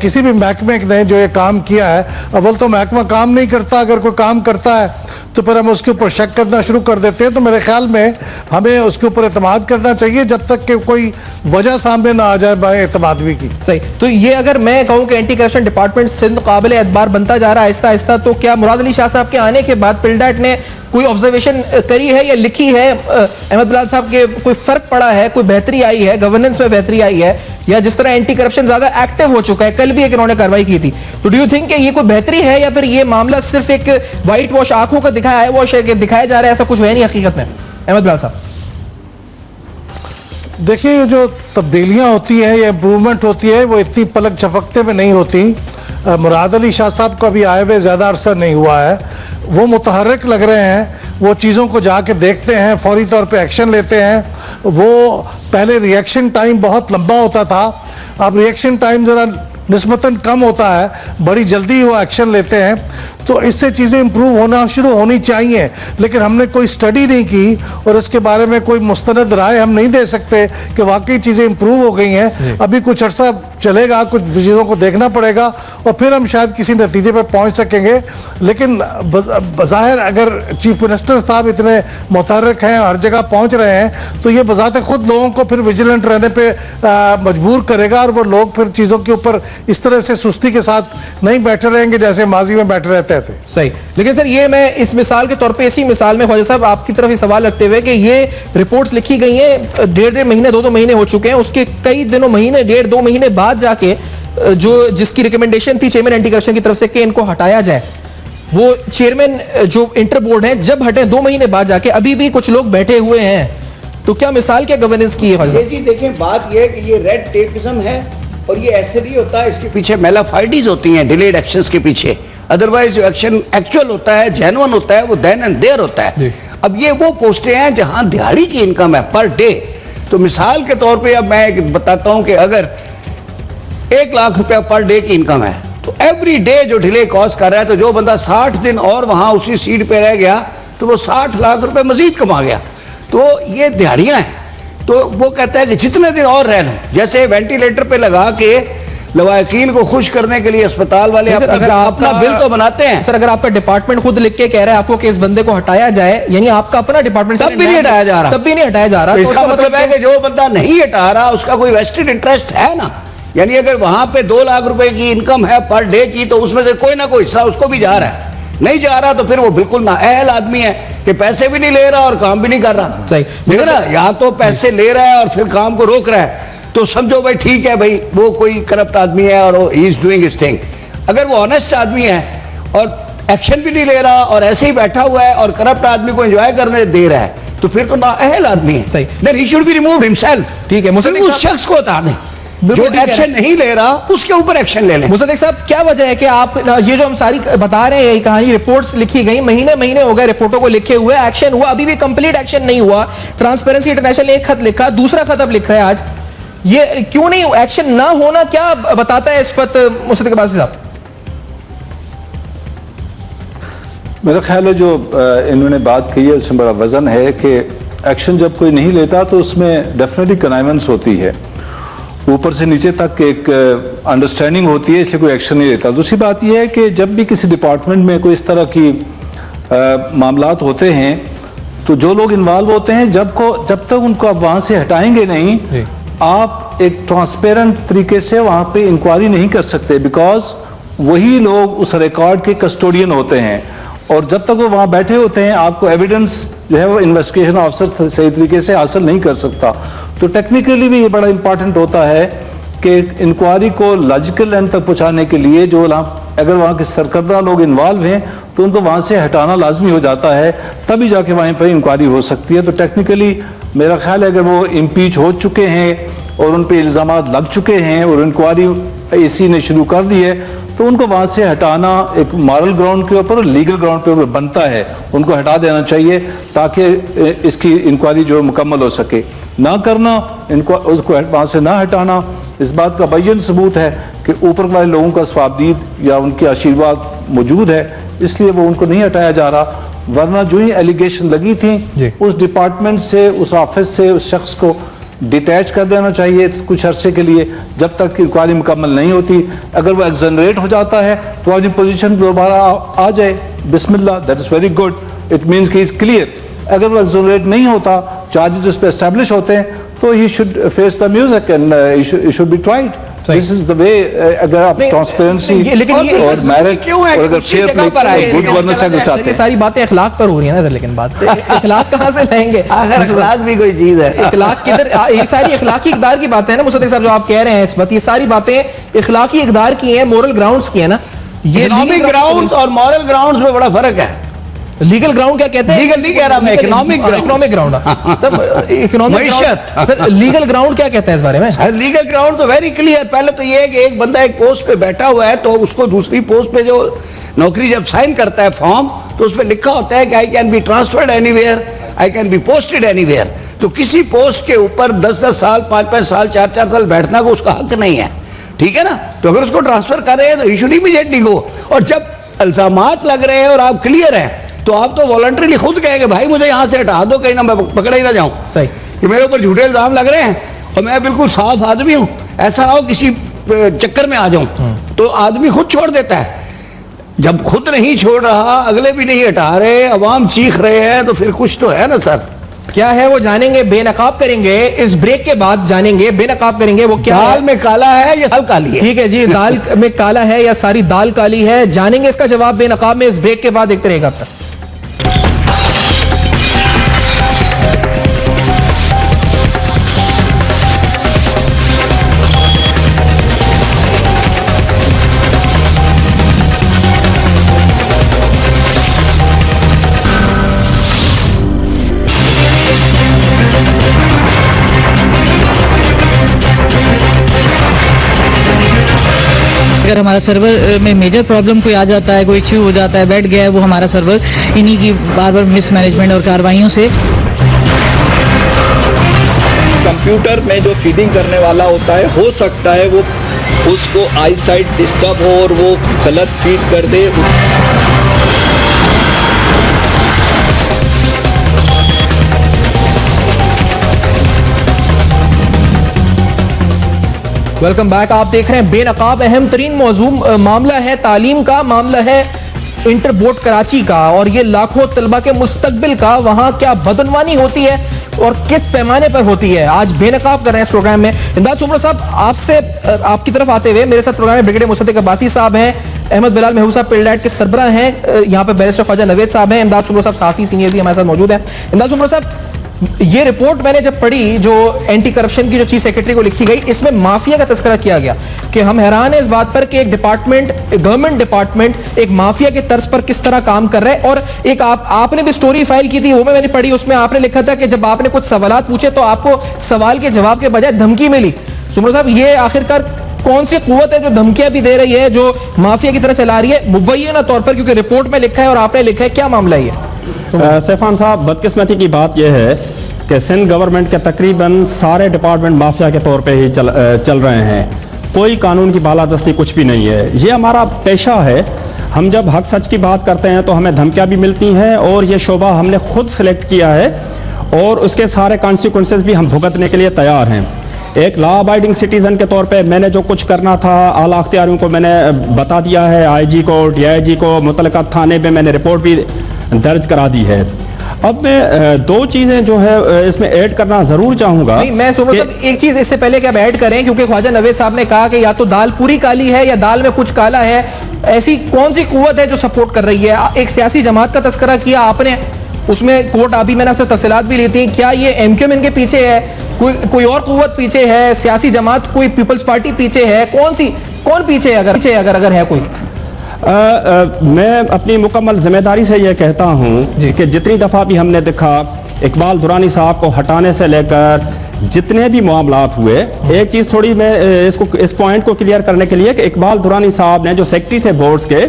किसी भी महकमे ने जो ये काम किया है, अव्वल तो महकमा काम नहीं करता, अगर कोई काम करता है तो फिर हम उसके ऊपर शक करना शुरू कर देते हैं। तो मेरे ख्याल में हमें उसके ऊपर एतमाद करना चाहिए जब तक कि कोई वजह सामने ना आ जाए बाएतमादवी की। सही। तो ये अगर मैं कहूँ कि एंटी करप्शन डिपार्टमेंट सिंध काबिल एतबार बनता जा रहा है आहिस्ता आहिस्ता, तो क्या मुराद अली शाह साहब के आने के बाद पिल्डैट ने कोई ऑब्जर्वेशन करी है या लिखी है अहमद बिलाल साहब के, कोई फर्क पड़ा है, कोई बेहतरी आई है, गवर्नेंस में बेहतरी आई है, या जिस तरह एंटी करप्शन ज्यादा एक्टिव हो चुका है, कल भी एक इन्होंने कार्रवाई की थी, तो डू यू थिंक कि ये कोई बेहतरी है या फिर ये मामला सिर्फ एक व्हाइट वॉश, आंखों का दिखाया है वॉश है कि दिखाया जा रहा है, ऐसा कुछ है नहीं हकीकत में? अहमद बिलाल साहब देखिए, ये जो तब्दीलियाँ होती हैं या इम्प्रूवमेंट होती है वो इतनी पलक झपकते में नहीं होती। मुराद अली शाह साहब को अभी आए हुए ज़्यादा अरसा नहीं हुआ है, वो मुतहर्रिक लग रहे हैं, वो चीज़ों को जाके देखते हैं, फौरी तौर पे एक्शन लेते हैं। वो पहले रिएक्शन टाइम बहुत लंबा होता था, अब रिएक्शन टाइम ज़रा निस्बतन कम होता है, बड़ी जल्दी वो एक्शन लेते हैं। तो इससे चीज़ें इंप्रूव होना शुरू होनी चाहिए, लेकिन हमने कोई स्टडी नहीं की और इसके बारे में कोई मुस्तनद राय हम नहीं दे सकते कि वाकई चीज़ें इंप्रूव हो गई हैं। अभी कुछ अर्सा चलेगा, कुछ चीज़ों को देखना पड़ेगा और फिर हम शायद किसी नतीजे पर पहुंच सकेंगे। लेकिन बज़ाहिर अगर चीफ मिनिस्टर साहब इतने मुतहर्रिक हैं, हर जगह पहुंच रहे हैं, तो ये बज़ाते खुद लोगों को फिर विजिलेंट रहने पर मजबूर करेगा और वो लोग फिर चीज़ों के ऊपर इस तरह से सुस्ती के साथ नहीं बैठे रहेंगे जैसे माजी में बैठे रहते थे। सही, लेकिन सर ये मैं इस मिसाल के तौर पे, इसी मिसाल में ख्वाजा साहब आपकी तरफ ये सवाल रखते हुए कि ये रिपोर्ट्स लिखी गई हैं, डेढ़ महीने, दो महीने हो चुके हैं, उसके कई दिनों, महीने, डेढ़ दो महीने बाद जाके जो जिसकी रिकमेंडेशन थी चेयरमैन एंटी करप्शन की तरफ से कि इनको हटाया जाए, वो चेयरमैन जो इंटर बोर्ड है जब हटे 2 महीने बाद जाके अभी भी कुछ लोग बैठे हुए हैं, तो क्या मिसाल, क्या गवर्नेंस की है? जी देखें, बात यह है कि ये रेड टेपिज्म है और ये ऐसे नहीं होता है, इसके पीछे मेलाफाइडीज होती हैं डिलेड एक्शंस के पीछे। अदरवाइज जो एक्शन एक्चुअल होता है, जेन्युइन होता है, वो देन एंड देयर होता है। अब ये वो पोस्टें हैं जहां दिहाड़ी की इनकम है पर डे। तो मिसाल के तौर पे अब मैं बताता हूं कि अगर 1 लाख रुपया पर डे की इनकम है तो एवरी डे जो डिले कॉज कर रहा है, तो जो बंदा 60 दिन और वहां उसी सीट पे रह गया तो वो 60 लाख रुपए मजीद कमा गया। तो ये दिहाड़ियां हैं। तो वो कहता है कि जितने दिन और रह लो, जैसे वेंटिलेटर पे लगा के लवाकिन को खुश करने के लिए अस्पताल वाले अपना बिल तो बनाते हैं। सर अगर आपका डिपार्टमेंट खुद लिख के कह रहा है आपको कि इस बंदे को हटाया जाए, यानी आपका अपना डिपार्टमेंट तब भी नहीं हटाया जा रहा, तब भी नहीं हटाया जा रहा, तो इसका मतलब है कि जो बंदा नहीं हटा रहा उसका कोई वेस्टेड इंटरेस्ट है ना। यानी अगर वहां पे 2 लाख रुपए की इनकम है पर डे की, तो उसमें से कोई ना कोई हिस्सा उसको भी जा रहा है। नहीं जा रहा तो फिर वो बिल्कुल नाअहल आदमी है कि पैसे भी नहीं ले रहा और काम भी नहीं कर रहा। सही, देख ना, या तो पैसे ले रहा है और फिर काम को रोक रहा है, तो समझो भाई ठीक है भाई, वो कोई करप्ट आदमी है और he is doing his thing. अगर वो ऑनेस्ट आदमी है और एक्शन भी नहीं ले रहा और ऐसे ही बैठा हुआ है और करप्ट आदमी को एंजॉय करने दे रहा है, तो फिर तो नाअहल आदमी है। सही, then he should be removed himself. ठीक है, उस शख्स को उतार दें जो एक्शन नहीं ले रहा, उसके ऊपर एक्शन ले लें। मुसद्दिक साहब, क्या वजह है कि आप ये जो हम सारी बता रहे हैं, ये कहानी, रिपोर्ट्स लिखी गई, महीने हो गए रिपोर्टों को लिखे हुए, एक्शन हुआ, अभी भी कंप्लीट एक्शन नहीं हुआ। ट्रांसपेरेंसी इंटरनेशनल ने एक खत लिखा, दूसरा खत अब लिख रहा है आज, ये क्यों नहीं एक्शन ना होना, क्या बताता है इस पर मुसद्दिक अब्बासी साहब? मेरा ख्याल है जो इन्होंने बात कही है उसमें बड़ा वजन है कि एक्शन जब कोई नहीं लेता तो उसमें डेफिनेटली कनाइवेंस होती है, ऊपर से नीचे तक एक अंडरस्टैंडिंग होती है, इसलिए कोई एक्शन नहीं लेता। दूसरी बात यह है कि जब भी किसी डिपार्टमेंट में कोई इस तरह की मामलात होते हैं तो जो लोग इन्वॉल्व होते हैं जब तक उनको आप वहाँ से हटाएंगे नहीं, आप एक ट्रांसपेरेंट तरीके से वहाँ पे इंक्वायरी नहीं कर सकते, बिकॉज वही लोग उस रिकॉर्ड के कस्टोडियन होते हैं और जब तक वो वहाँ बैठे होते हैं आपको एविडेंस जो है वो इन्वेस्टिगेशन ऑफिसर सही तरीके से हासिल नहीं कर सकता। तो टेक्निकली भी ये बड़ा इंपॉर्टेंट होता है कि इंक्वायरी को लॉजिकल एंड तक पहुँचाने के लिए जो अगर वहाँ के सरकर्दा लोग इन्वॉल्व हैं तो उनको वहाँ से हटाना लाजमी हो जाता है, तभी जाके वहाँ पर इंक्वायरी हो सकती है। तो टेक्निकली मेरा ख्याल है अगर वो इम्पीच हो चुके हैं और उन पर इल्ज़ाम लग चुके हैं और इंक्वायरी इसी ने शुरू कर दी है तो उनको वहाँ से हटाना एक मॉरल ग्राउंड के ऊपर और लीगल ग्राउंड के ऊपर बनता है, उनको हटा देना चाहिए ताकि इसकी इंक्वायरी जो मुकम्मल हो सके। ना करना इनको, उसको वहाँ से ना हटाना, इस बात का बैन सबूत है कि ऊपर वाले लोगों का स्वाबदीद या उनके आशीर्वाद मौजूद है, इसलिए वो उनको नहीं हटाया जा रहा। वरना जो ही एलिगेशन लगी थी उस डिपार्टमेंट से, उस ऑफिस से उस शख्स को डिटैच कर देना चाहिए कुछ अरसे के लिए, जब तक इंक्वायरी मुकम्मल नहीं होती। अगर वो एक्सनरेट हो जाता है तो अपनी पोजीशन दोबारा आ जाए, बिस्मिल्लाह, that is very good, it means कि इज क्लियर। अगर वो एक्सनरेट नहीं होता, चार्जेस उस पर एस्टैब्लिश होते हैं, तो he should face the music and he should B tried. This is the way. अगर आप ट्रांसपेरेंसी और मेरिट क्यों है, और अगर फेयर प्ले गुड गवर्नेंस से चाहते हैं, ये सारी बातें अखलाक पर हो रही है ना, लेकिन बात अखलाक कहाँ से लाएंगे? अखलाक भी कोई चीज है, अखलाक किधर? ये सारी अखलाकी इक़दार की बातें हैं ना मुसद्दिक साहब, जो आप कह रहे हैं इस वक्त, ये सारी बातें अखलाकी इक़दार की हैं, मोरल ग्राउंड्स की है ना। ये इकोनॉमिक ग्राउंड्स और मॉरल ग्राउंड्स में बड़ा फर्क है। लीगल ग्राउंड क्या कहते हैं? लीगल नहीं कह रहा मैं, economic ground. Sir legal ground क्या कहता है इस बारे में? लीगल ग्राउंड तो वेरी क्लियर। पहले तो ये है कि एक बंदा एक पोस्ट पे बैठा हुआ है तो उसको दूसरी पोस्ट पे जो नौकरी जब साइन करता है फॉर्म, तो उस पर लिखा होता है कि I can be transferred anywhere, I can be posted anywhere. तो किसी पोस्ट के ऊपर 10-10 साल, 5-5 साल, 4-4 साल बैठना को उसका हक नहीं है, ठीक है ना। तो अगर उसको ट्रांसफर कर रहे हैं तो ही शुड इमीडिएटली गो। और जब इल्जामात लग रहे हैं और आप क्लियर हैं तो आप तो वॉलंटरीली खुद कहेंगे भाई मुझे यहाँ से हटा दो, कहीं ना मैं पकड़ा ही ना जाऊँ, सही कि मेरे ऊपर झूठे इल्जाम लग रहे हैं और मैं बिल्कुल साफ आदमी हूँ, ऐसा ना हो किसी चक्कर में आ जाऊँ। तो आदमी खुद छोड़ देता है। जब खुद नहीं छोड़ रहा, अगले भी नहीं हटा रहे, अवाम चीख रहे हैं, तो फिर कुछ तो है ना सर। क्या है वो जानेंगे, बेनकाब करेंगे। इस ब्रेक के बाद जानेंगे, बेनकाब करेंगे वो क्या दाल है। में काला है या दाल काली है? ठीक है जी, दाल में काला है या सारी दाल काली है, जानेंगे इसका जवाब बेनकाब में इस ब्रेक के बाद। देखते रहेगा अब तक। अगर हमारा सर्वर में मेजर प्रॉब्लम कोई आ जाता है, कोई इश्यू हो जाता है, बैठ गया है वो हमारा सर्वर इन्हीं की बार बार मिसमैनेजमेंट और कार्रवाइयों से। कंप्यूटर में जो फीडिंग करने वाला होता है, हो सकता है वो उसको आई साइट डिस्टर्ब हो और वो गलत फीड कर दे। Welcome back. आप देख रहे हैं बेनकाब। अहम तरीन मौजू मामला है तालीम का, मामला है इंटर बोर्ड कराची का, और ये लाखों तलबा के मुस्तकबिल का। वहां क्या बदनवानी होती है और किस पैमाने पर होती है, आज बेनकाब कर रहे हैं इस प्रोग्राम में। इमदाद सुमरो साहब, आपसे आपकी तरफ आते हुए मेरे साथ प्रोग्राम में ब्रिगेडियर मुसद्दिक अब्बासी साहब हैं, अहमद बिलाल महबूब साहब पिल्डाइट के सरबराह हैं, यहाँ पे बैरिस्टर ख्वाजा नवेद साहब हैं, इमदाद सुमरो साहब साफी सीनियर भी हमारे साथ मौजूद हैं। इमदाद सुमरो साहब, ये रिपोर्ट मैंने जब पढ़ी जो एंटी करप्शन की जो चीफ सेक्रेटरी को लिखी गई, इसमें माफिया का तस्करा किया गया कि हम हैरान हैं इस बात पर कि एक डिपार्टमेंट, गवर्नमेंट डिपार्टमेंट एक माफिया के तर्ज पर किस तरह काम कर रहा है। और एक आपने भी स्टोरी फाइल की थी, वो मैंने पढ़ी, उसमें आपने लिखा था कि जब आपने कुछ सवालात पूछे तो आपको सवाल के जवाब के बजाय धमकी मिली। सुमरो साहब, ये आखिरकार कौन सी कुव्वत है जो धमकियां भी दे रही है, जो माफिया की तरह चला रही है मुबैना तौर पर, क्योंकि रिपोर्ट में लिखा है और आपने लिखा है, क्या मामला है ये? सैफान साहब, बदकिस्मती की बात यह है कि सिंध गवर्नमेंट के तकरीबन सारे डिपार्टमेंट माफिया के तौर पे ही चल रहे हैं। कोई कानून की बालादस्ती कुछ भी नहीं है। ये हमारा पेशा है। हम जब हक सच की बात करते हैं तो हमें धमकियां भी मिलती हैं, और ये शोबा हमने खुद सेलेक्ट किया है और उसके सारे कॉन्सिक्वेंसेस भी हम भुगतने के लिए तैयार हैं। एक लॉ अबाइडिंग सिटीज़न के तौर पे मैंने जो कुछ करना था आला अख्तियारियों को मैंने बता दिया है, आईजी को, डीआईजी को, मुतलका थाने में मैंने रिपोर्ट भी दर्ज करा दी है। अब मैं दो चीज़ें जो है इसमें ऐड करना ज़रूर चाहूँगा। नहीं, मैं सुमरो साहब एक चीज़ इससे पहले कि आप ऐड करें, क्योंकि ख्वाजा नवेद साहब ने कहा कि या तो दाल पूरी काली है या दाल में कुछ काला है। ऐसी कौन सी कुव्वत है जो सपोर्ट कर रही है? एक सियासी जमात का तस्करा किया आपने, उसमें कोर्ट अभी मैंने आपसे तफसीलात भी ली थी। क्या ये एमक्यूएम इनके पीछे है, कोई और कुव्वत पीछे है, सियासी जमात, कोई पीपल्स पार्टी पीछे है, कौन पीछे है, अगर है कोई? मैं अपनी मुकम्मल जिम्मेदारी से यह कहता हूँ कि जितनी दफ़ा भी हमने देखा इकबाल दुरानी साहब को हटाने से लेकर जितने भी मामलात हुए, एक चीज़ थोड़ी मैं इस पॉइंट को क्लियर करने के लिए कि इकबाल दुरानी साहब ने जो सेक्रेटरी थे बोर्ड्स के,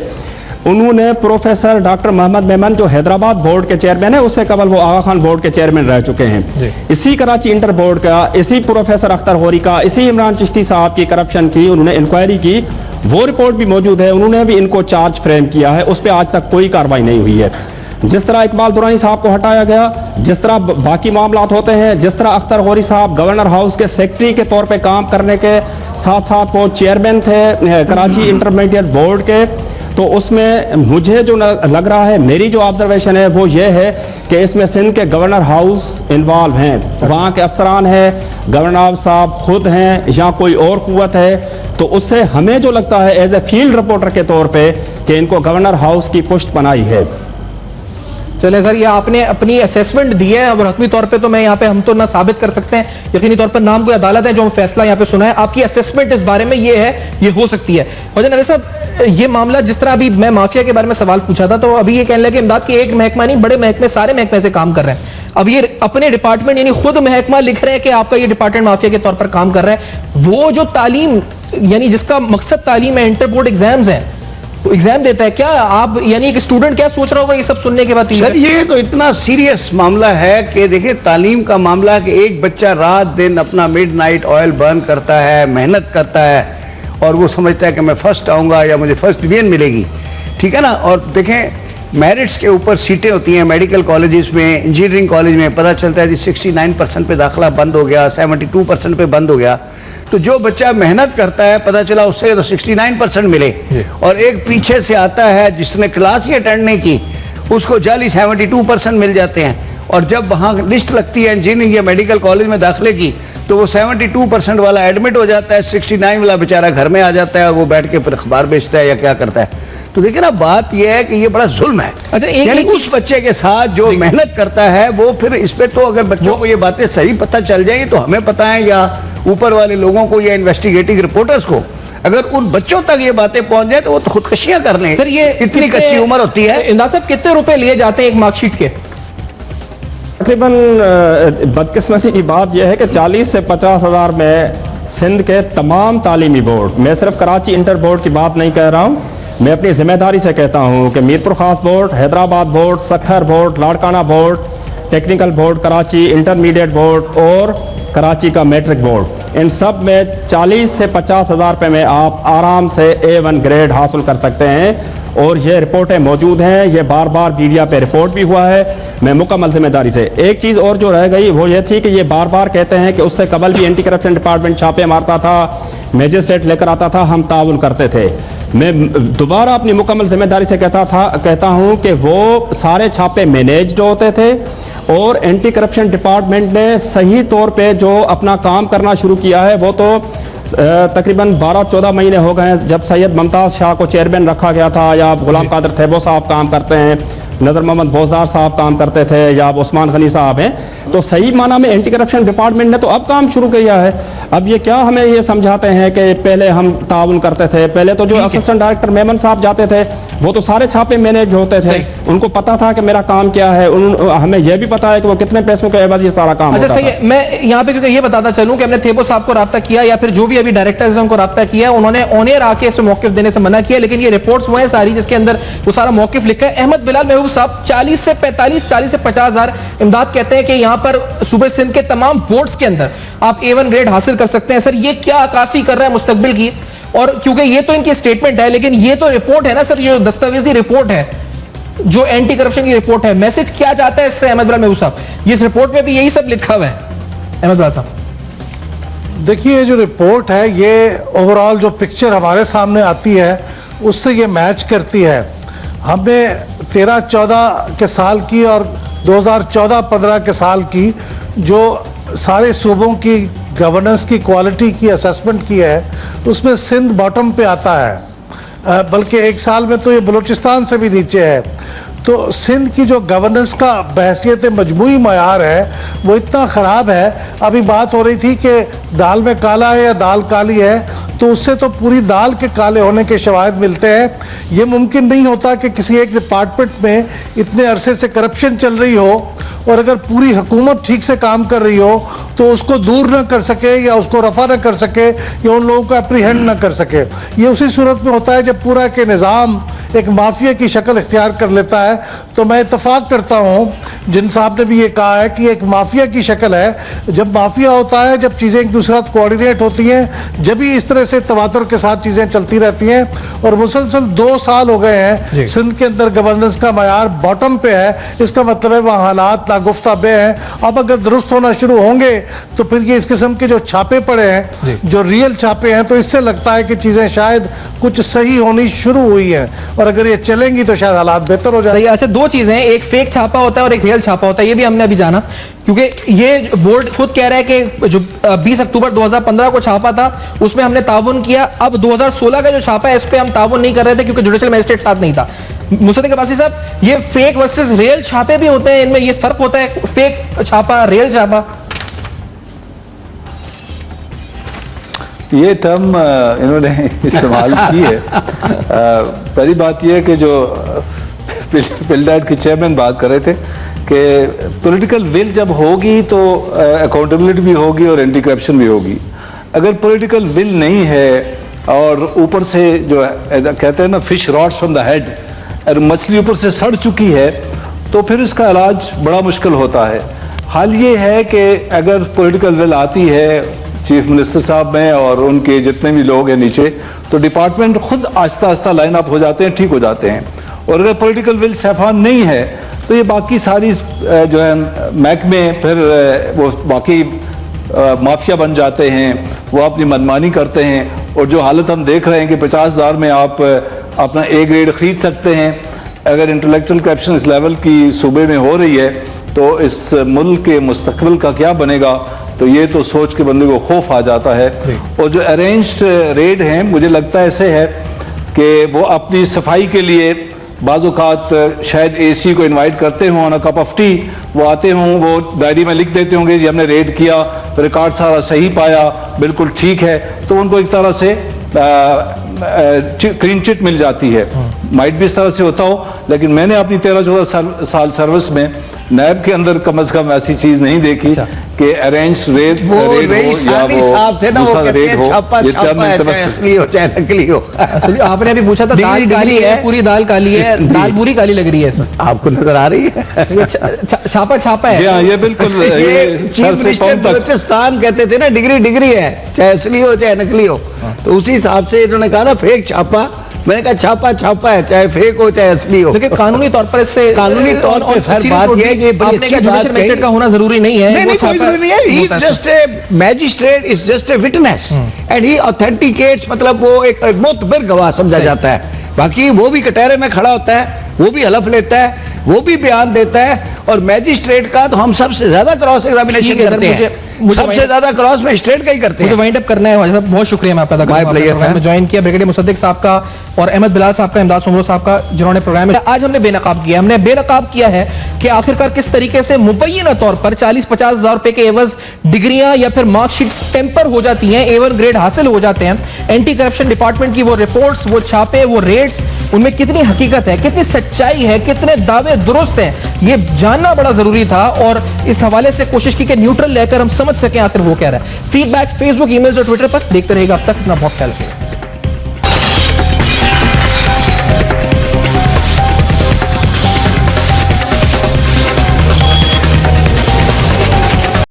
उन्होंने प्रोफेसर डॉक्टर मोहम्मद मेमन जो हैदराबाद बोर्ड के चेयरमैन है, उससे कबल वो आगा खान बोर्ड के चेयरमैन रह चुके हैं। इसी कराची इंटर बोर्ड का, इसी प्रोफेसर अख्तर होरी का, इसी इमरान चिश्ती साहब की करप्शन की उन्होंने इंक्वायरी की, वो रिपोर्ट भी मौजूद है। उन्होंने भी इनको चार्ज फ्रेम किया है, उस पर आज तक कोई कार्रवाई नहीं हुई है। जिस तरह इकबाल दुरानी साहब को हटाया गया, जिस तरह बाकी मामलात होते हैं, जिस तरह अख्तर होरी साहब गवर्नर हाउस के सेक्रेटरी के तौर पे काम करने के साथ साथ वो चेयरमैन थे कराची इंटरमीडिएट बोर्ड के, तो उसमें मुझे जो लग रहा है, मेरी जो ऑब्जर्वेशन है वो ये है कि इसमें सिंध के गवर्नर हाउस इन्वॉल्व हैं, वहाँ के अफसरान हैं, गवर्नर साहब खुद हैं या कोई और कुव्वत है। तो उससे हमें जो लगता है एज ए फील्ड रिपोर्टर के तौर पे कि इनको गवर्नर हाउस की पुष्ट बनाई है। चले सर, ये आपने अपनी असेसमेंट दी है, और हकमी तौर पे तो मैं यहाँ पे हम तो ना साबित कर सकते हैं, यकीनी तौर पर नाम कोई अदालत है जो फैसला यहाँ पे सुना है। आपकी असेसमेंट इस बारे में ये है, ये हो सकती है। ख्वाजा नवेद साहब, ये मामला जिस तरह अभी मैं माफिया के बारे में सवाल पूछा था, तो अभी ये कहने लगे इमदाद के एक महकमा नहीं, बड़े महकमे, सारे महकमे से काम कर रहे हैं। अब ये अपने डिपार्टमेंट यानी खुद महकमा लिख रहे हैं कि आपका ये डिपार्टमेंट माफिया के तौर पर काम कर रहा है। वो जो तालीम यानी जिसका मकसद तालीम है, इंटर बोर्ड एग्जाम्स हैं, एग्जाम देता है। क्या आप यानी एक स्टूडेंट क्या सोच रहा होगा ये सब सुनने के बाद? सर ये तो इतना सीरियस मामला है कि देखिए तालीम का मामला कि एक बच्चा रात दिन अपना मिडनाइट ऑयल बर्न करता है, मेहनत करता है और वो समझता है कि मैं फर्स्ट आऊँगा या मुझे फर्स्ट डिवीजन मिलेगी, ठीक है ना। और देखें मेरिट्स के ऊपर सीटें होती हैं मेडिकल कॉलेजेस में, इंजीनियरिंग कॉलेज में, पता चलता है जी 69% पे दाखिला बंद हो गया, 72% पे बंद हो गया। तो जो बच्चा मेहनत करता है पता चला उससे तो 69% मिले, और एक पीछे से आता है जिसने क्लास ही अटेंड नहीं की उसको जाली 72% मिल जाते हैं। और जब वहाँ लिस्ट लगती है इंजीनियरिंग या मेडिकल कॉलेज में दाखिले की तो वो 72% वाला एडमिट हो जाता है, 69 वाला बेचारा घर में आ जाता है और वो बैठ के फिर अखबार बेचता है या क्या करता है। तो देखिए ना बात यह है कि ये बड़ा जुल्म है। अच्छा, यानी उस बच्चे के साथ जो मेहनत करता है वो फिर इस पे तो अगर बच्चों को ये बातें सही पता चल जाएंगी तो हमें पता है या ऊपर वाले लोगों को या इन्वेस्टिगेटिव रिपोर्टर्स को, अगर उन बच्चों तक ये बातें पहुंच जाए तो वो तो खुदकशियां कर लें। सर ये इतनी कच्ची उम्र होती है। इमदाद साहब कितने रुपए लिए जाते हैं एक मार्कशीट के? तकरीबन बदकिस्मती की बात यह है कि 40 से 50 हज़ार में सिंध के तमाम तालीमी बोर्ड, मैं सिर्फ कराची इंटर बोर्ड की बात नहीं कह रहा हूँ, मैं अपनी जिम्मेदारी से कहता हूँ कि मीरपुर खास board, Hyderabad board, Sukkur board, Larkana board, technical board Karachi, intermediate board और कराची का मैट्रिक बोर्ड, इन सब में 40 से 50 हज़ार रुपये में आप आराम से A1 ग्रेड हासिल कर सकते हैं। और ये रिपोर्टें मौजूद हैं, ये बार बार मीडिया पे रिपोर्ट भी हुआ है। मैं मुकम्मल जिम्मेदारी से, एक चीज़ और जो रह गई वो ये थी कि ये बार बार कहते हैं कि उससे कबल भी एंटी करप्शन डिपार्टमेंट छापे मारता था, मैजिस्ट्रेट लेकर आता था, हम ताउन करते थे। मैं दोबारा अपनी मुकम्मल जिम्मेदारी से कहता हूँ कि वो सारे छापे मैनेज्ड होते थे और एंटी करप्शन डिपार्टमेंट ने सही तौर पे जो अपना काम करना शुरू किया है वो तो तकरीबन 12-14 महीने हो गए हैं जब सैयद मुमताज़ शाह को चेयरमैन रखा गया था, या गुलाम कादिर थेबो साहब काम करते हैं, नज़र मोहम्मद भोजदार साहब काम करते थे, या उस्मान गनी साहब हैं। तो सही माना में एंटी करप्शन डिपार्टमेंट ने तो अब काम शुरू किया है। अब ये क्या हमें ये समझाते हैं कि पहले हम ताउन करते थे, पहले तो जो असिस्टेंट डायरेक्टर मेमन साहब जाते थे वो तो सारे छापे मैनेज होते थे, उनको पता था कि मेरा काम क्या है, हमें यह भी पता है कि वो कितने पैसों के एवज ये सारा काम अच्छा सही है। मैं यहाँ पे क्योंकि ये बताता चलूं कि हमने थेबो साहब को राब्ता किया या फिर जो भी अभी डायरेक्टर्स हैं उनको राब्ता किया, उन्होंने ऑन एयर आके इसमें मौकिफ देने से मना किया, लेकिन ये रिपोर्ट्स वो हैं सारी जिसके अंदर वो सारा मौकिफ लिखा है। अहमद बिलाल महबूब साहब 40 से 45, 40 से 50 हज़ार, इमदाद कहते हैं कि यहाँ पर सूबे सिंध के तमाम बोर्ड्स के अंदर आप A1 ग्रेड हासिल कर सकते हैं। सर ये क्या अक्कासी कर रहा है मुस्तकबिल की? और क्योंकि ये तो इनकी स्टेटमेंट है लेकिन ये तो रिपोर्ट है ना सर, ये दस्तावेजी रिपोर्ट है जो एंटी करप्शन की रिपोर्ट है। मैसेज क्या चाहता है इससे अहमद बिलाल महबूब साहब? ये इस रिपोर्ट में भी यही सब लिखा हुआ है अहमद बिलाल साहब। देखिए ये जो रिपोर्ट है ये ओवरऑल जो पिक्चर हमारे सामने आती है उससे ये मैच करती है। हमें 13-14 के साल की और 2014-15 के साल की जो सारे सूबों की गवर्नेंस की क्वालिटी की असेसमेंट की है उसमें सिंध बॉटम पे आता है, बल्कि एक साल में तो ये बलूचिस्तान से भी नीचे है। तो सिंध की जो गवर्नेंस का बहैसियत मजमूई मयार है वो इतना ख़राब है। अभी बात हो रही थी कि दाल में काला है या दाल काली है, तो उससे तो पूरी दाल के काले होने के शवाहिद मिलते हैं। ये मुमकिन नहीं होता कि किसी एक डिपार्टमेंट में इतने अरसे से करप्शन चल रही हो और अगर पूरी हुकूमत ठीक से काम कर रही हो तो उसको दूर न कर सके या उसको रफा न कर सके या उन लोगों को अप्रीहेंड न कर सके। ये उसी सूरत में होता है जब पूरा के निज़ाम एक माफिया की शक्ल इख्तियार कर लेता है। तो मैं इत्तफाक करता हूँ जिन साहब ने भी ये कहा है कि एक माफिया की शक्ल है। जब माफिया होता है, जब चीज़ें एक दूसरे साथ कोऑर्डिनेट होती हैं, जब भी इस तरह से तवातुर के साथ चीज़ें चलती रहती हैं। और मुसलसल 2 साल हो गए हैं सिंध के अंदर गवर्नेंस का मयार बॉटम पे है, इसका मतलब है वहाँ हालात नागुफ्ता बे हैं। अब अगर दुरुस्त होना शुरू होंगे तो फिर ये इस किस्म के जो छापे पड़े हैं, जो रियल छापे हैं, तो इससे लगता है कि चीज़ें शायद कुछ सही होनी शुरू हुई हैं और अगर ये चलेंगी तो शायद हालात बेहतर हो जाए। सही। अच्छा, 2 चीजें, एक फेक छापा होता है और एक रियल छापा होता है, ये भी हमने अभी जाना, क्योंकि ये बोर्ड खुद कह रहा है कि जो 20 अक्टूबर 2015 को छापा था उसमें हमने ताउन किया। अब 2016 का जो छापा है इस पर हम ताउन नहीं कर रहे थे क्योंकि जुडिशल मजिस्ट्रेट साथ नहीं था। मुसद्दिक अब्बासी साहब, ये फेक वर्सेस रियल छापे भी होते हैं, इनमें ये फर्क होता है, फेक छापा रियल छापा? ये टर्म इन्होंने इस्तेमाल की है। पहली बात यह है कि जो पिलडाट के चेयरमैन बात कर रहे थे कि पॉलिटिकल विल जब होगी तो अकाउंटेबिलिटी भी होगी और एंटी करप्शन भी होगी। अगर पॉलिटिकल विल नहीं है और ऊपर से जो है कहते हैं ना fish rots from the head, और मछली ऊपर से सड़ चुकी है तो फिर इसका इलाज बड़ा मुश्किल होता है। हाल ये है कि अगर पॉलिटिकल विल आती है चीफ मिनिस्टर साहब में और उनके जितने भी लोग हैं नीचे, तो डिपार्टमेंट खुद आहिस्ता आहिस्ता लाइन अप हो जाते हैं, ठीक हो जाते हैं। और अगर पॉलिटिकल विल सैफान नहीं है तो ये बाकी सारी जो है महकमे फिर वो बाकी माफिया बन जाते हैं, वो अपनी मनमानी करते हैं। और जो हालत हम देख रहे हैं कि 50,000 में आप अपना ए ग्रेड खरीद सकते हैं, अगर इंटेलेक्चुअल करप्शन इस लेवल की सूबे में हो रही है तो इस मुल्क के मुस्तकबिल का क्या बनेगा, तो ये तो सोच के बंदे को खौफ आ जाता है। और जो अरेंज्ड रेड हैं, मुझे लगता है ऐसे है कि वो अपनी सफाई के लिए बाज़-औक़ात शायद एसी को इनवाइट करते हों, ऑन कप ऑफ टी, वो आते हों, वो डायरी में लिख देते होंगे जी हमने रेड किया, रिकॉर्ड सारा सही पाया, बिल्कुल ठीक है, तो उनको एक तरह से क्लीन चिट मिल जाती है। माइट भी इस तरह से होता हो, लेकिन मैंने अपनी 13-14 साल सर्विस में नैब के अंदर कम से कम ऐसी चीज नहीं देखी कि अरेंज रेड वो सानी साहब थे ना, वो कहते हैं छापा छापा है, चाहे असली हो चाहे नकली हो। असली आपने अभी पूछा था दाल काली है, पूरी दाल काली है, दाल पूरी काली लग रही है इसमें, आपको नजर आ रही है? छापा छापा है। हाँ, ये बिल्कुल ये चीफ मिनिस्टर बलूचिस्तान कहते थे ना, डिग्री डिग्री है, चाहे असली हो चाहे नकली हो। तो उसी हिसाब से इन्होंने कहा ना फेक छापा, मैंने कहा छापा छापा है, चाहे फेक हो चाहे असली हो। लेकिन कानूनी तौर पर इससे कानूनी तौर पर सर बात यह है कि बड़ी अच्छी बात मजिस्ट्रेट का होना जरूरी नहीं है। नहीं, कोई जरूरी नहीं है। He just a magistrate, is just a witness and he authenticates, मतलब वो एक मुतबर गवाह समझा जाता है। बाकी वो भी कटहरे में खड़ा होता है, वो भी हलफ लेता है, वो भी बयान देता है। और मैजिस्ट्रेट का तो हम सबसे ज्यादा क्रॉस एग्जामिनेशन करते हैं, सबसे ज्यादा क्रॉस मैजिस्ट्रेट का ही करते हैं। मुझे वाइंड अप करना है साहब, बहुत शुक्रिया मैं आपका अदा करता हूं, प्रोग्राम में ज्वाइन किया, ब्रिगेडियर मुसद्दिक साहब का और अहमद बिलाल साहब का, इमदाद सुमरो साहब का, जिन्होंने प्रोग्राम में आज हमने बेनकाब किया। हमने बेनकाब किया है कि आखिरकार किस तरीके से मुबैना तौर पर 40-50 हजार रुपए के एवज डिग्रियां या फिर मार्कशीट्स टेम्पर हो जाती हैं, A1 ग्रेड हासिल हो जाते हैं। एंटी करप्शन डिपार्टमेंट की वो रिपोर्ट्स, वो छापे, वो रेड्स, उनमें कितनी हकीकत है, कितनी सच्चाई है, कितने दावे दुरुस्त हैं, ये जानना बड़ा जरूरी था। और इस हवाले से कोशिश की कि न्यूट्रल लेकर हम समझ सकें आखिर वो कह रहा है। फीडबैक फेसबुक, ईमेल्स और ट्विटर पर देखते रहेगा। अब तक अपना बहुत ख्याल रखिए।